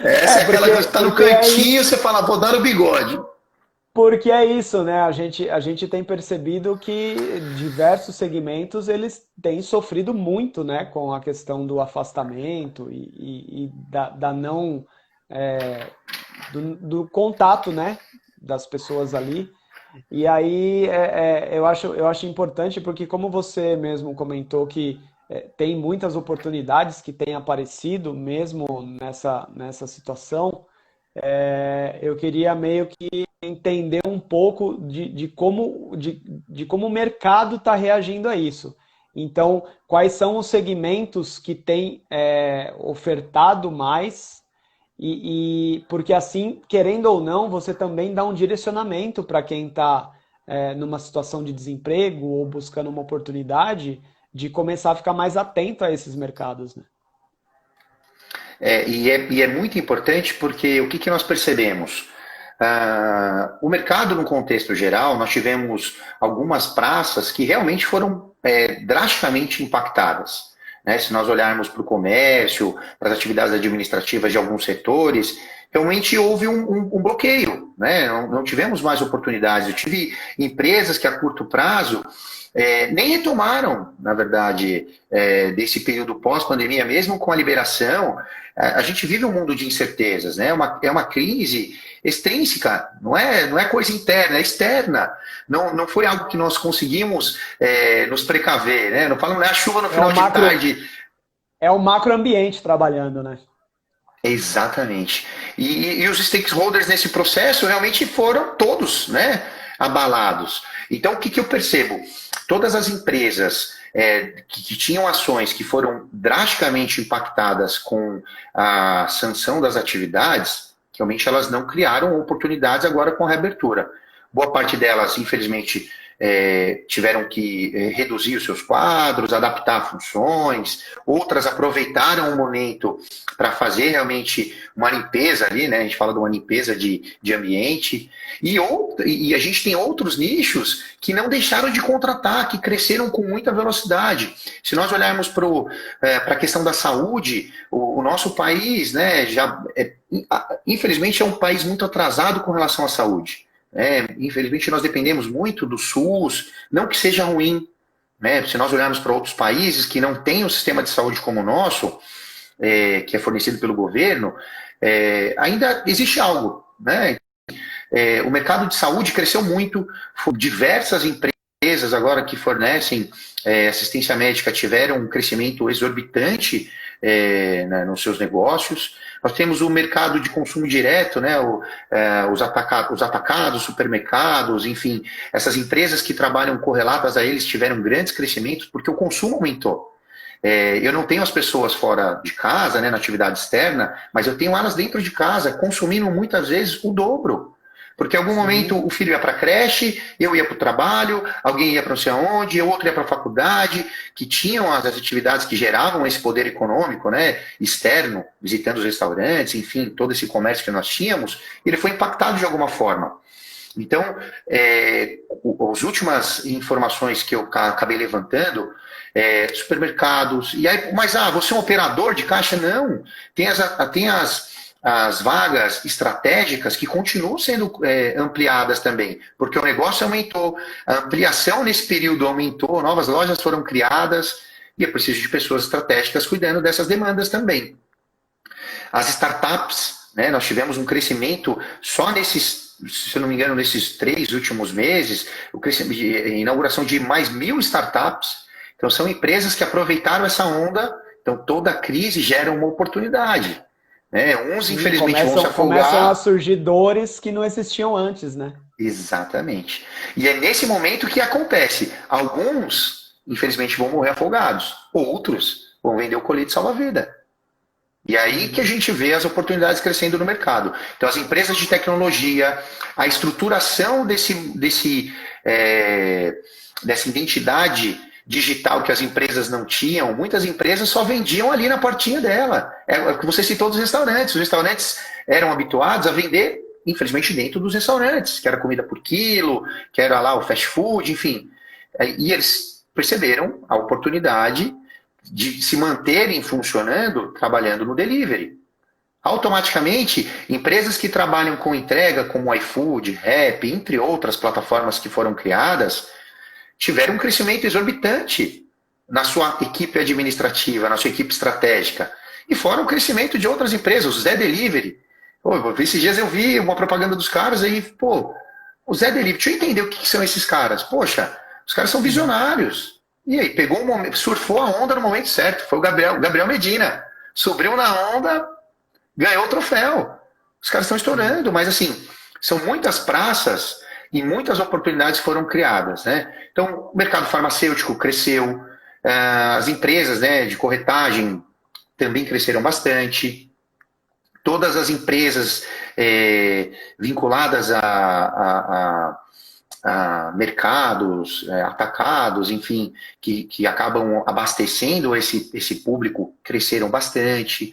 Essa é aquela que você está no porque é cantinho, isso. você fala, vou dar o bigode. Porque é isso, né? A gente tem percebido que diversos segmentos eles têm sofrido muito, né, com a questão do afastamento e da não do contato, né, das pessoas ali. E aí eu acho importante porque como você mesmo comentou que tem muitas oportunidades que têm aparecido mesmo nessa situação, eu queria meio que entender um pouco de como, de como o mercado está reagindo a isso. Então, quais são os segmentos que têm ofertado mais porque assim, querendo ou não, você também dá um direcionamento para quem está numa situação de desemprego ou buscando uma oportunidade de começar a ficar mais atento a esses mercados, né? E é muito importante porque o que nós percebemos? O mercado, no contexto geral, nós tivemos algumas praças que realmente foram drasticamente impactadas. Né? Se nós olharmos para o comércio, para as atividades administrativas de alguns setores, realmente houve um bloqueio. Né? Não tivemos mais oportunidades. Eu tive empresas que a curto prazo nem retomaram, na verdade, desse período pós-pandemia, mesmo com a liberação. A gente vive um mundo de incertezas, né? É uma crise extrínseca, não é coisa interna, é externa. Não foi algo que nós conseguimos nos precaver, né? Não falamos, a chuva no final de tarde. É o macroambiente trabalhando, né? Exatamente. E os stakeholders nesse processo realmente foram todos, né, abalados. Então, o que eu percebo? Todas as empresas que tinham ações que foram drasticamente impactadas com a sanção das atividades, realmente elas não criaram oportunidades agora com a reabertura. Boa parte delas, infelizmente, tiveram que reduzir os seus quadros, adaptar funções, outras aproveitaram o momento para fazer realmente uma limpeza ali, né? A gente fala de uma limpeza de ambiente, e a gente tem outros nichos que não deixaram de contratar, que cresceram com muita velocidade. Se nós olharmos para a questão da saúde, o nosso país, né, infelizmente é um país muito atrasado com relação à saúde. Infelizmente nós dependemos muito do SUS, não que seja ruim, né? Se nós olharmos para outros países que não têm um sistema de saúde como o nosso, que é fornecido pelo governo, ainda existe algo, né? O mercado de saúde cresceu muito, diversas empresas agora que fornecem assistência médica tiveram um crescimento exorbitante nos seus negócios. Nós temos o mercado de consumo direto, né, os atacados, supermercados, enfim, essas empresas que trabalham correlatas a eles tiveram grandes crescimentos porque o consumo aumentou. Eu não tenho as pessoas fora de casa, né, na atividade externa, mas eu tenho elas dentro de casa, consumindo muitas vezes o dobro. Porque em algum momento o filho ia para a creche, eu ia para o trabalho, alguém ia para não sei aonde, outro ia para a faculdade, que tinham as atividades que geravam esse poder econômico, né, externo, visitando os restaurantes, enfim, todo esse comércio que nós tínhamos, ele foi impactado de alguma forma. Então, as últimas informações que eu acabei levantando, supermercados, e aí, mas você é um operador de caixa? Não, tem as vagas estratégicas que continuam sendo ampliadas também, porque o negócio aumentou, a ampliação nesse período aumentou, novas lojas foram criadas, e é preciso de pessoas estratégicas cuidando dessas demandas também. As startups, né, nós tivemos um crescimento só nesses, se eu não me engano, nesses 3 últimos meses, a inauguração de mais 1.000 startups. Então são empresas que aproveitaram essa onda, então toda crise gera uma oportunidade. Uns, infelizmente, vão se afogar. Começam a surgir dores que não existiam antes, né? Exatamente. E é nesse momento que acontece. Alguns, infelizmente, vão morrer afogados. Outros vão vender o colete salva-vida. E aí que a gente vê as oportunidades crescendo no mercado. Então, as empresas de tecnologia, a estruturação dessa identidade digital que as empresas não tinham, muitas empresas só vendiam ali na portinha dela. Você citou dos restaurantes. Os restaurantes eram habituados a vender, infelizmente, dentro dos restaurantes, que era comida por quilo, que era lá o fast food, enfim. E eles perceberam a oportunidade de se manterem funcionando, trabalhando no delivery. Automaticamente, empresas que trabalham com entrega, como iFood, Rappi, entre outras plataformas que foram criadas, tiveram um crescimento exorbitante na sua equipe administrativa, na sua equipe estratégica. E fora o crescimento de outras empresas, o Zé Delivery. Esses dias eu vi uma propaganda dos caras aí, o Zé Delivery, deixa eu entender o que são esses caras. Poxa, os caras são visionários. E aí, pegou um momento, surfou a onda no momento certo. Foi o Gabriel Medina. Subiu na onda, ganhou o troféu. Os caras estão estourando, mas assim, são muitas praças e muitas oportunidades foram criadas, né? Então, o mercado farmacêutico cresceu, as empresas, né, de corretagem também cresceram bastante, todas as empresas vinculadas a mercados, atacados, enfim, que acabam abastecendo esse público, cresceram bastante.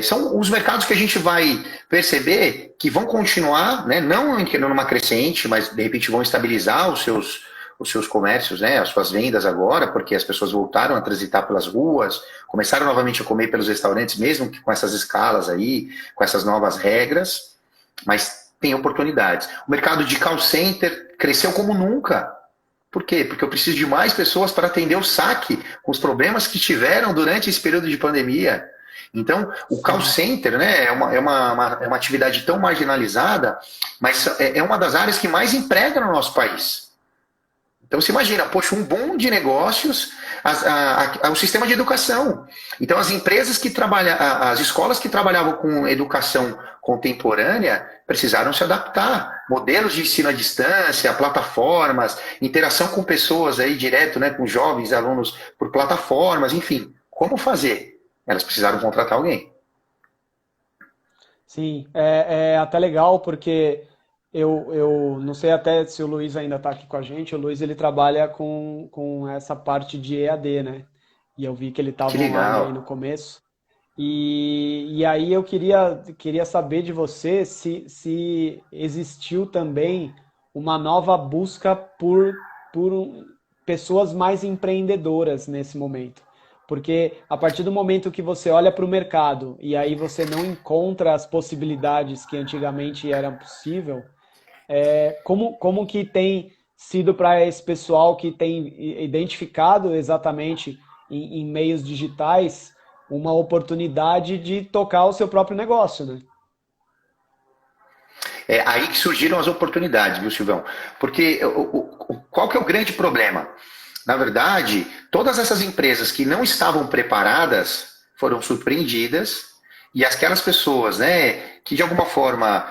São os mercados que a gente vai perceber que vão continuar, né, não numa crescente, mas de repente vão estabilizar os seus comércios, né, as suas vendas agora, porque as pessoas voltaram a transitar pelas ruas, começaram novamente a comer pelos restaurantes, mesmo que com essas escalas aí, com essas novas regras, mas tem oportunidades. O mercado de call center cresceu como nunca. Por quê? Porque eu preciso de mais pessoas para atender o saque com os problemas que tiveram durante esse período de pandemia. Então, o call center, né, é uma atividade tão marginalizada, mas é uma das áreas que mais emprega no nosso país. Então, você imagina, poxa, um boom de negócios, o sistema de educação. Então, as empresas que trabalham, as escolas que trabalhavam com educação contemporânea precisaram se adaptar. Modelos de ensino à distância, plataformas, interação com pessoas aí direto, né, com jovens, alunos por plataformas, enfim. Como fazer? Elas precisaram contratar alguém. Sim, é até legal porque eu não sei até se o Luiz ainda está aqui com a gente. O Luiz ele trabalha com essa parte de EAD, né? E eu vi que ele Que estava online aí no legal. começo. E aí eu queria saber de você se existiu também uma nova busca por pessoas mais empreendedoras nesse momento. Porque a partir do momento que você olha para o mercado e aí você não encontra as possibilidades que antigamente eram possível, como que tem sido para esse pessoal que tem identificado exatamente em meios digitais uma oportunidade de tocar o seu próprio negócio, né? É aí que surgiram as oportunidades, viu, Silvão? Porque qual que é o grande problema? Na verdade, todas essas empresas que não estavam preparadas foram surpreendidas e aquelas pessoas, né, que de alguma forma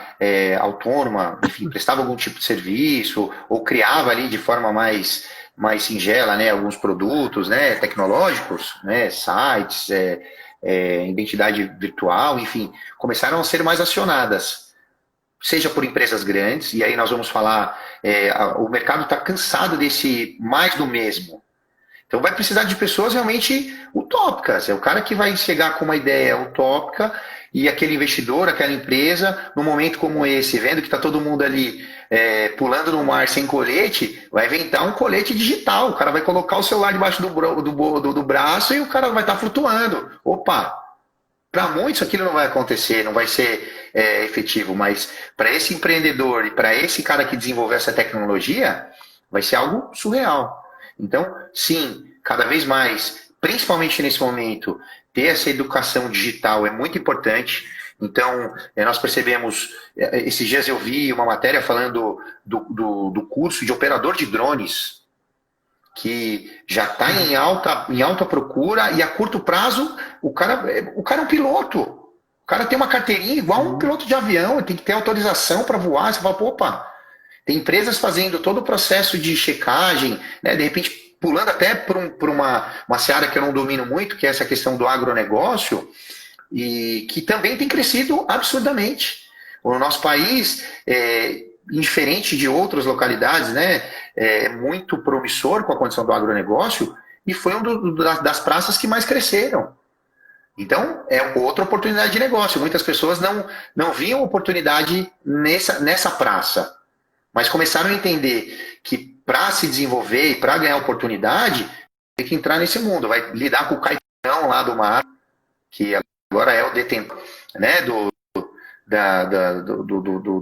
autônoma, enfim, prestavam algum tipo de serviço ou criava ali de forma mais singela, né, alguns produtos, né, tecnológicos, né, sites, identidade virtual, enfim, começaram a ser mais acionadas seja por empresas grandes, e aí nós vamos falar, o mercado está cansado desse mais do mesmo. Então vai precisar de pessoas realmente utópicas. É o cara que vai chegar com uma ideia utópica e aquele investidor, aquela empresa, num momento como esse, vendo que está todo mundo ali pulando no mar sem colete, vai inventar um colete digital. O cara vai colocar o celular debaixo do braço e o cara vai estar flutuando. Opa, para muitos aquilo não vai acontecer, não vai ser efetivo, mas para esse empreendedor e para esse cara que desenvolveu essa tecnologia, vai ser algo surreal. Então, sim, cada vez mais, principalmente nesse momento, ter essa educação digital é muito importante. Então, nós percebemos, esses dias eu vi uma matéria falando do curso de operador de drones, que já está em alta procura e a curto prazo o cara é um piloto. O cara tem uma carteirinha igual um Sim. piloto de avião, tem que ter autorização para voar. Você fala, opa, tem empresas fazendo todo o processo de checagem, né, de repente pulando até por uma seara que eu não domino muito, que é essa questão do agronegócio, e que também tem crescido absurdamente. O nosso país, indiferente de outras localidades, né, é muito promissor com a condição do agronegócio e foi das praças que mais cresceram. Então, é outra oportunidade de negócio. Muitas pessoas não viam oportunidade nessa praça, mas começaram a entender que para se desenvolver e para ganhar oportunidade, tem que entrar nesse mundo. Vai lidar com o caipirão lá do mar, que agora é o detentor, né, do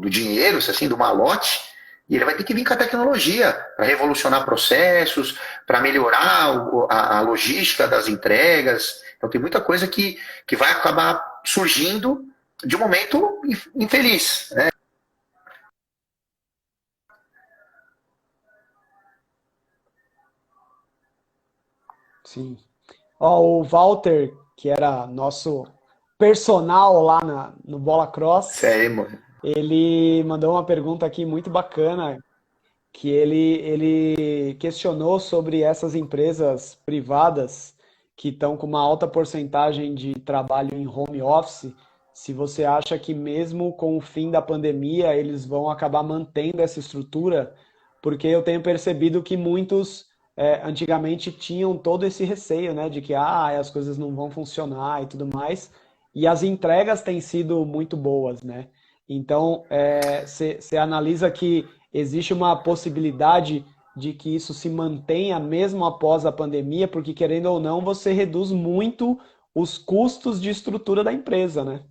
dinheiro, assim, do malote, e ele vai ter que vir com a tecnologia para revolucionar processos, para melhorar a logística das entregas. Então tem muita coisa que vai acabar surgindo de um momento infeliz, né? Sim. Ó, o Walter, que era nosso personal lá no Bola Cross, Sério, mano. ele mandou uma pergunta aqui muito bacana, que ele questionou sobre essas empresas privadas que estão com uma alta porcentagem de trabalho em home office, se você acha que mesmo com o fim da pandemia eles vão acabar mantendo essa estrutura, porque eu tenho percebido que muitos antigamente tinham todo esse receio, né, de que as coisas não vão funcionar e tudo mais, e as entregas têm sido muito boas, né? Então, você analisa que existe uma possibilidade de que isso se mantenha mesmo após a pandemia, porque querendo ou não, você reduz muito os custos de estrutura da empresa, né?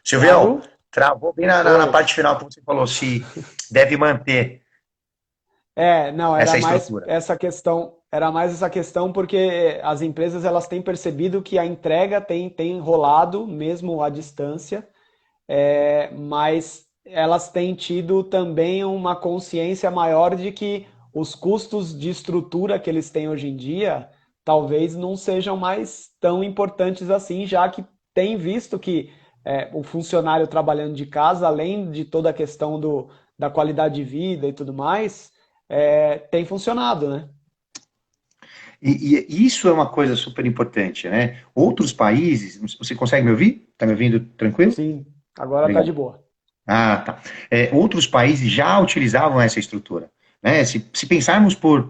Silvião, Thiago? travou bem na Oi. parte final que você falou, se deve manter Não, essa estrutura. era mais essa questão porque as empresas elas têm percebido que a entrega tem rolado mesmo à distância, mas elas têm tido também uma consciência maior de que os custos de estrutura que eles têm hoje em dia talvez não sejam mais tão importantes assim, já que tem visto que o funcionário trabalhando de casa, além de toda a questão da qualidade de vida e tudo mais, tem funcionado, né? E isso é uma coisa super importante, né? Outros países, você consegue me ouvir? Tá me ouvindo tranquilo? Sim, agora tá Obrigado. de boa. Ah, tá. Outros países já utilizavam essa estrutura, né? Se pensarmos por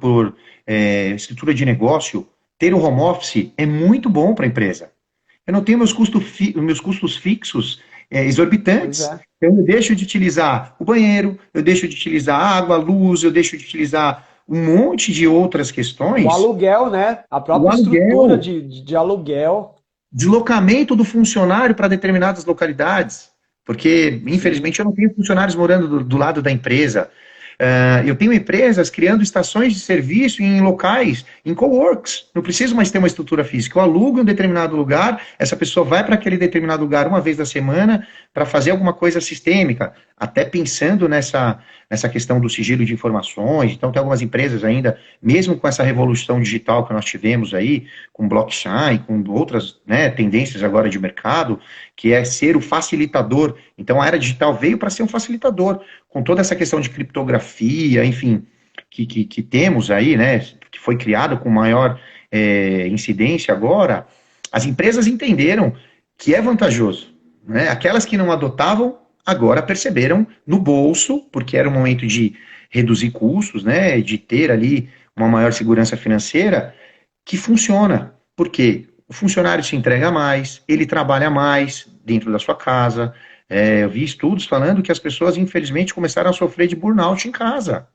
estrutura de negócio, ter um home office é muito bom para a empresa. Eu não tenho meus custos fixos Pois exorbitantes. é. Então, eu deixo de utilizar o banheiro, eu deixo de utilizar água, luz, eu deixo de utilizar um monte de outras O questões. aluguel, né? A O própria estrutura aluguel, de aluguel. deslocamento do funcionário para determinadas localidades, porque, Sim. infelizmente, eu não tenho funcionários morando do lado da empresa. Eu tenho empresas criando estações de serviço em locais, em coworks. Não preciso mais ter uma estrutura física. Eu alugo em um determinado lugar, essa pessoa vai para aquele determinado lugar uma vez da semana para fazer alguma coisa sistêmica, até pensando nessa questão do sigilo de informações. Então, tem algumas empresas ainda, mesmo com essa revolução digital que nós tivemos aí, com blockchain, com outras, né, tendências agora de mercado, que é ser o facilitador. Então, a era digital veio para ser um facilitador com toda essa questão de criptografia, enfim, que temos aí, né, que foi criado com maior incidência agora, as empresas entenderam que é vantajoso. Né? Aquelas que não adotavam, agora perceberam no bolso, porque era um momento de reduzir custos, né, de ter ali uma maior segurança financeira, que funciona. Por quê? O funcionário se entrega mais, ele trabalha mais dentro da sua casa, eu vi estudos falando que as pessoas, infelizmente, começaram a sofrer de burnout em casa.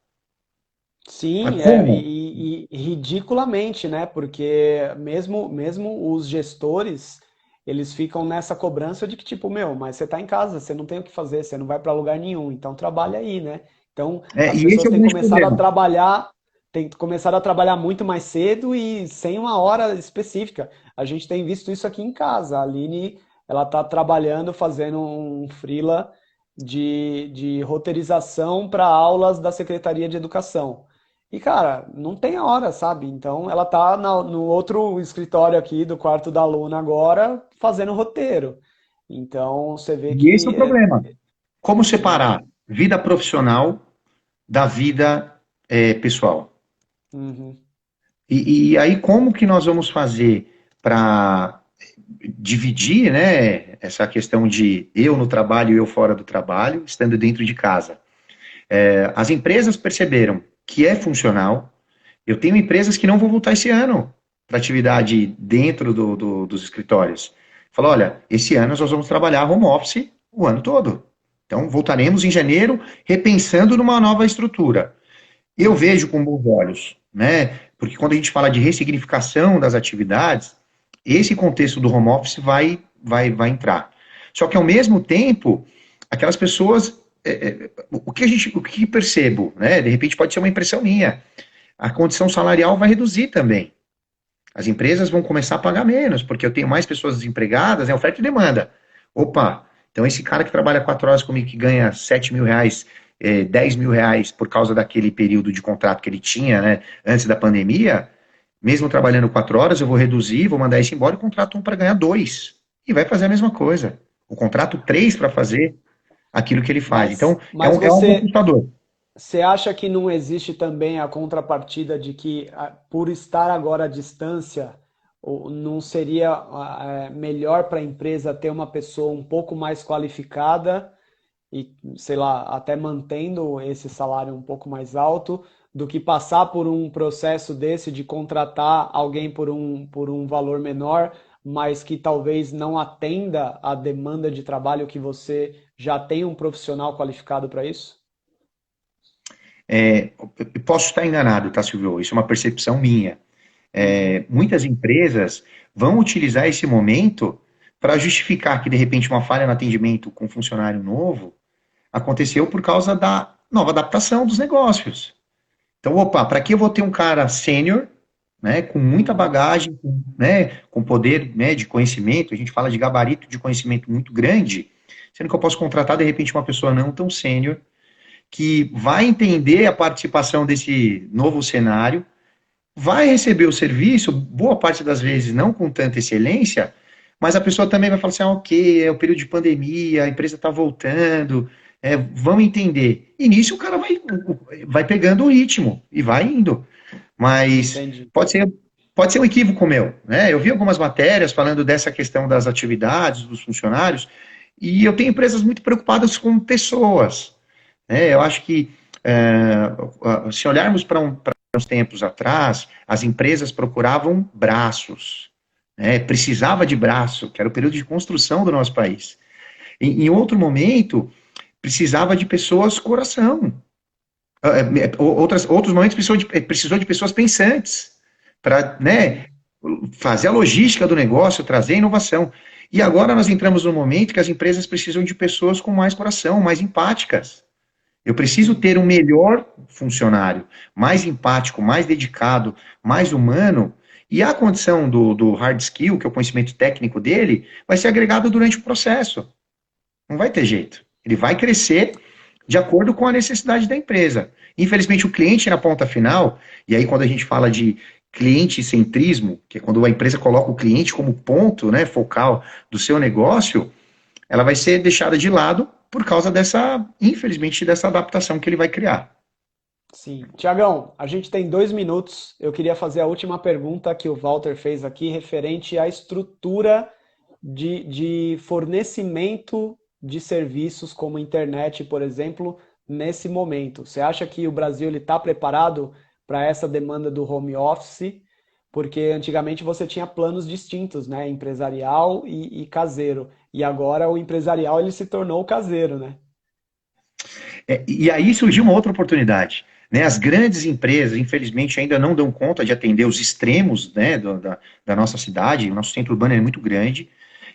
Mas Sim, como? e ridiculamente, né? Porque mesmo os gestores, eles ficam nessa cobrança de que, tipo, meu, mas você tá em casa, você não tem o que fazer, você não vai para lugar nenhum, então trabalha aí, né? Então, as E esse pessoas é o têm grande começado a problema. trabalhar, têm começado a trabalhar muito mais cedo e sem uma hora específica. A gente tem visto isso aqui em casa. A Aline, ela tá trabalhando, fazendo um freela de roteirização para aulas da Secretaria de Educação. E, cara, não tem hora, sabe? Então, ela tá no outro escritório aqui do quarto da aluna agora, fazendo roteiro. Então, você vê E esse é o que problema. Como sim. separar vida profissional da vida pessoal? Uhum. E aí, como que nós vamos fazer para dividir, né, essa questão de eu no trabalho e eu fora do trabalho, estando dentro de casa? As empresas perceberam que é funcional. Eu tenho empresas que não vão voltar esse ano para atividade dentro dos escritórios. Falou, olha, esse ano nós vamos trabalhar home office o ano todo. Então, voltaremos em janeiro, repensando numa nova estrutura. Eu vejo Uhum. com bons olhos, né? Porque quando a gente fala de ressignificação das atividades, esse contexto do home office vai entrar. Só que, ao mesmo tempo, aquelas pessoas, o que percebo, né? De repente pode ser uma impressão minha, a condição salarial vai reduzir também. As empresas vão começar a pagar menos, porque eu tenho mais pessoas desempregadas, é oferta e demanda. Opa, Então, esse cara que trabalha 4 horas comigo, que ganha R$ 7.000, R$ 10.000 por causa daquele período de contrato que ele tinha, né, antes da pandemia, mesmo trabalhando 4 horas, eu vou reduzir, vou mandar isso embora e contrato um para ganhar dois. E vai fazer a mesma coisa. O contrato três para fazer aquilo que ele faz. Então, Mas é algo assustador. você acha que não existe também a contrapartida de que, por estar agora à distância, não seria melhor para a empresa ter uma pessoa um pouco mais qualificada e, sei lá, até mantendo esse salário um pouco mais alto, do que passar por um processo desse de contratar alguém por um valor menor, mas que talvez não atenda à demanda de trabalho que você já tem um profissional qualificado para isso? Eu posso estar enganado, tá, Silvio? Isso é uma percepção minha. Uhum. Muitas empresas vão utilizar esse momento para justificar que, de repente, uma falha no atendimento com um funcionário novo aconteceu por causa da nova adaptação dos negócios. Então, opa, para que eu vou ter um cara sênior, né, com muita Uhum. bagagem, né, com poder, né, de conhecimento, a gente fala de gabarito de conhecimento muito grande, sendo que eu posso contratar, de repente, uma pessoa não tão sênior, que vai entender a participação desse novo cenário, vai receber o serviço, boa parte das vezes não com tanta excelência, mas a pessoa também vai falar assim, ok, é o período de pandemia, a empresa está voltando, vamos entender. E nisso o cara vai pegando o ritmo e vai indo. Mas Entendi. pode ser um equívoco meu, né? Eu vi algumas matérias falando dessa questão das atividades dos funcionários, e eu tenho empresas muito preocupadas com pessoas. Eu acho que, se olharmos para uns tempos atrás, as empresas procuravam braços, né? Precisava de braço, que era o período de construção do nosso país. Em outro momento, precisava de pessoas coração. Outros momentos precisou de pessoas pensantes para, né, Uhum. fazer a logística do negócio, trazer inovação. E agora nós entramos num momento que as empresas precisam de pessoas com mais coração, mais empáticas. Eu preciso Sim. ter um melhor funcionário, mais empático, mais dedicado, mais humano, e a condição do hard skill, que é o conhecimento técnico dele, vai ser agregado durante o processo. Não vai ter jeito. Ele vai crescer de acordo com a necessidade da empresa. Infelizmente, o cliente na ponta final, e aí quando a gente fala de cliente-centrismo, que é quando a empresa coloca o cliente como ponto, né, focal do seu negócio, ela vai ser deixada de lado por causa dessa, infelizmente, dessa adaptação que ele vai criar. Sim. Tiagão, a gente tem 2 minutos. Eu queria fazer a última pergunta que o Walter fez aqui, referente à estrutura de fornecimento de serviços como internet, por exemplo, nesse momento. Você acha que o Brasil está preparado para essa demanda do home office? Porque antigamente você tinha planos distintos, né? Empresarial e caseiro. E agora o empresarial ele se tornou o caseiro, né? E aí surgiu uma outra oportunidade. Né? As grandes empresas, infelizmente, ainda não dão conta de atender os extremos, né, da nossa cidade. O nosso centro urbano é muito grande.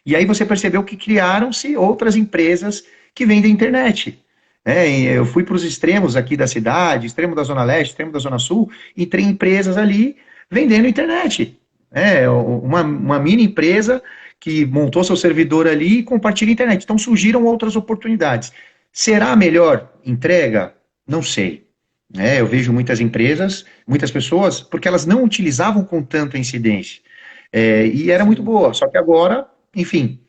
E aí você percebeu que criaram-se outras empresas que vendem internet. Eu fui para os extremos aqui da cidade, extremo da Zona Leste, extremo da Zona Sul, e tem empresas ali vendendo internet. Uma mini empresa que montou seu servidor ali e compartilha internet. Então surgiram outras oportunidades. Será a melhor entrega? Não sei. Eu vejo muitas empresas, muitas pessoas, porque elas não utilizavam com tanta incidência. E era muito Sim. boa. Só que agora, enfim,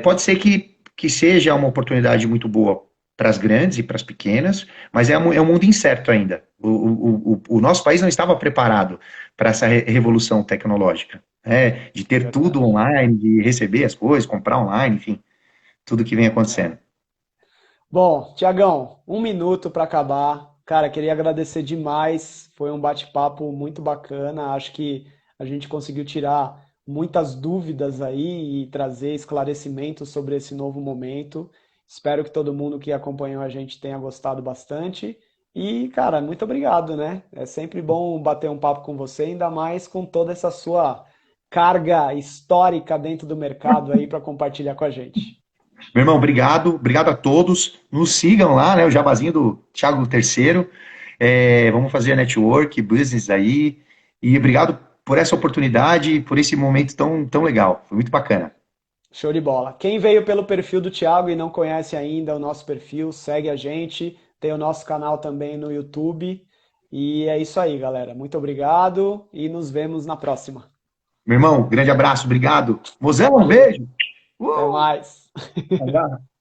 pode ser que seja uma oportunidade muito boa para as grandes e para as pequenas, mas é um mundo incerto ainda. O nosso país não estava preparado para essa revolução tecnológica, de ter tudo Verdade. online, de receber as coisas, comprar online, enfim, tudo que vem É. acontecendo. Bom, Tiagão, 1 minuto para acabar. Cara, queria agradecer demais. Foi um bate-papo muito bacana. Acho que a gente conseguiu tirar muitas dúvidas aí e trazer esclarecimentos sobre esse novo momento. Espero que todo mundo que acompanhou a gente tenha gostado bastante. E, cara, muito obrigado, né? É sempre bom bater um papo com você, ainda mais com toda essa sua carga histórica dentro do mercado aí para compartilhar com a gente. Meu irmão, obrigado a todos. Nos sigam lá, né? O jabazinho do Thiago Terceiro. Vamos fazer network, business aí. E obrigado por essa oportunidade, por esse momento tão legal. Foi muito bacana. Show de bola. Quem veio pelo perfil do Thiago e não conhece ainda o nosso perfil, segue a gente. Tem o nosso canal também no YouTube. E é isso aí, galera. Muito obrigado e nos vemos na próxima. Meu irmão, grande abraço, obrigado. Mozão, um Valeu. beijo. Até mais. Abraço.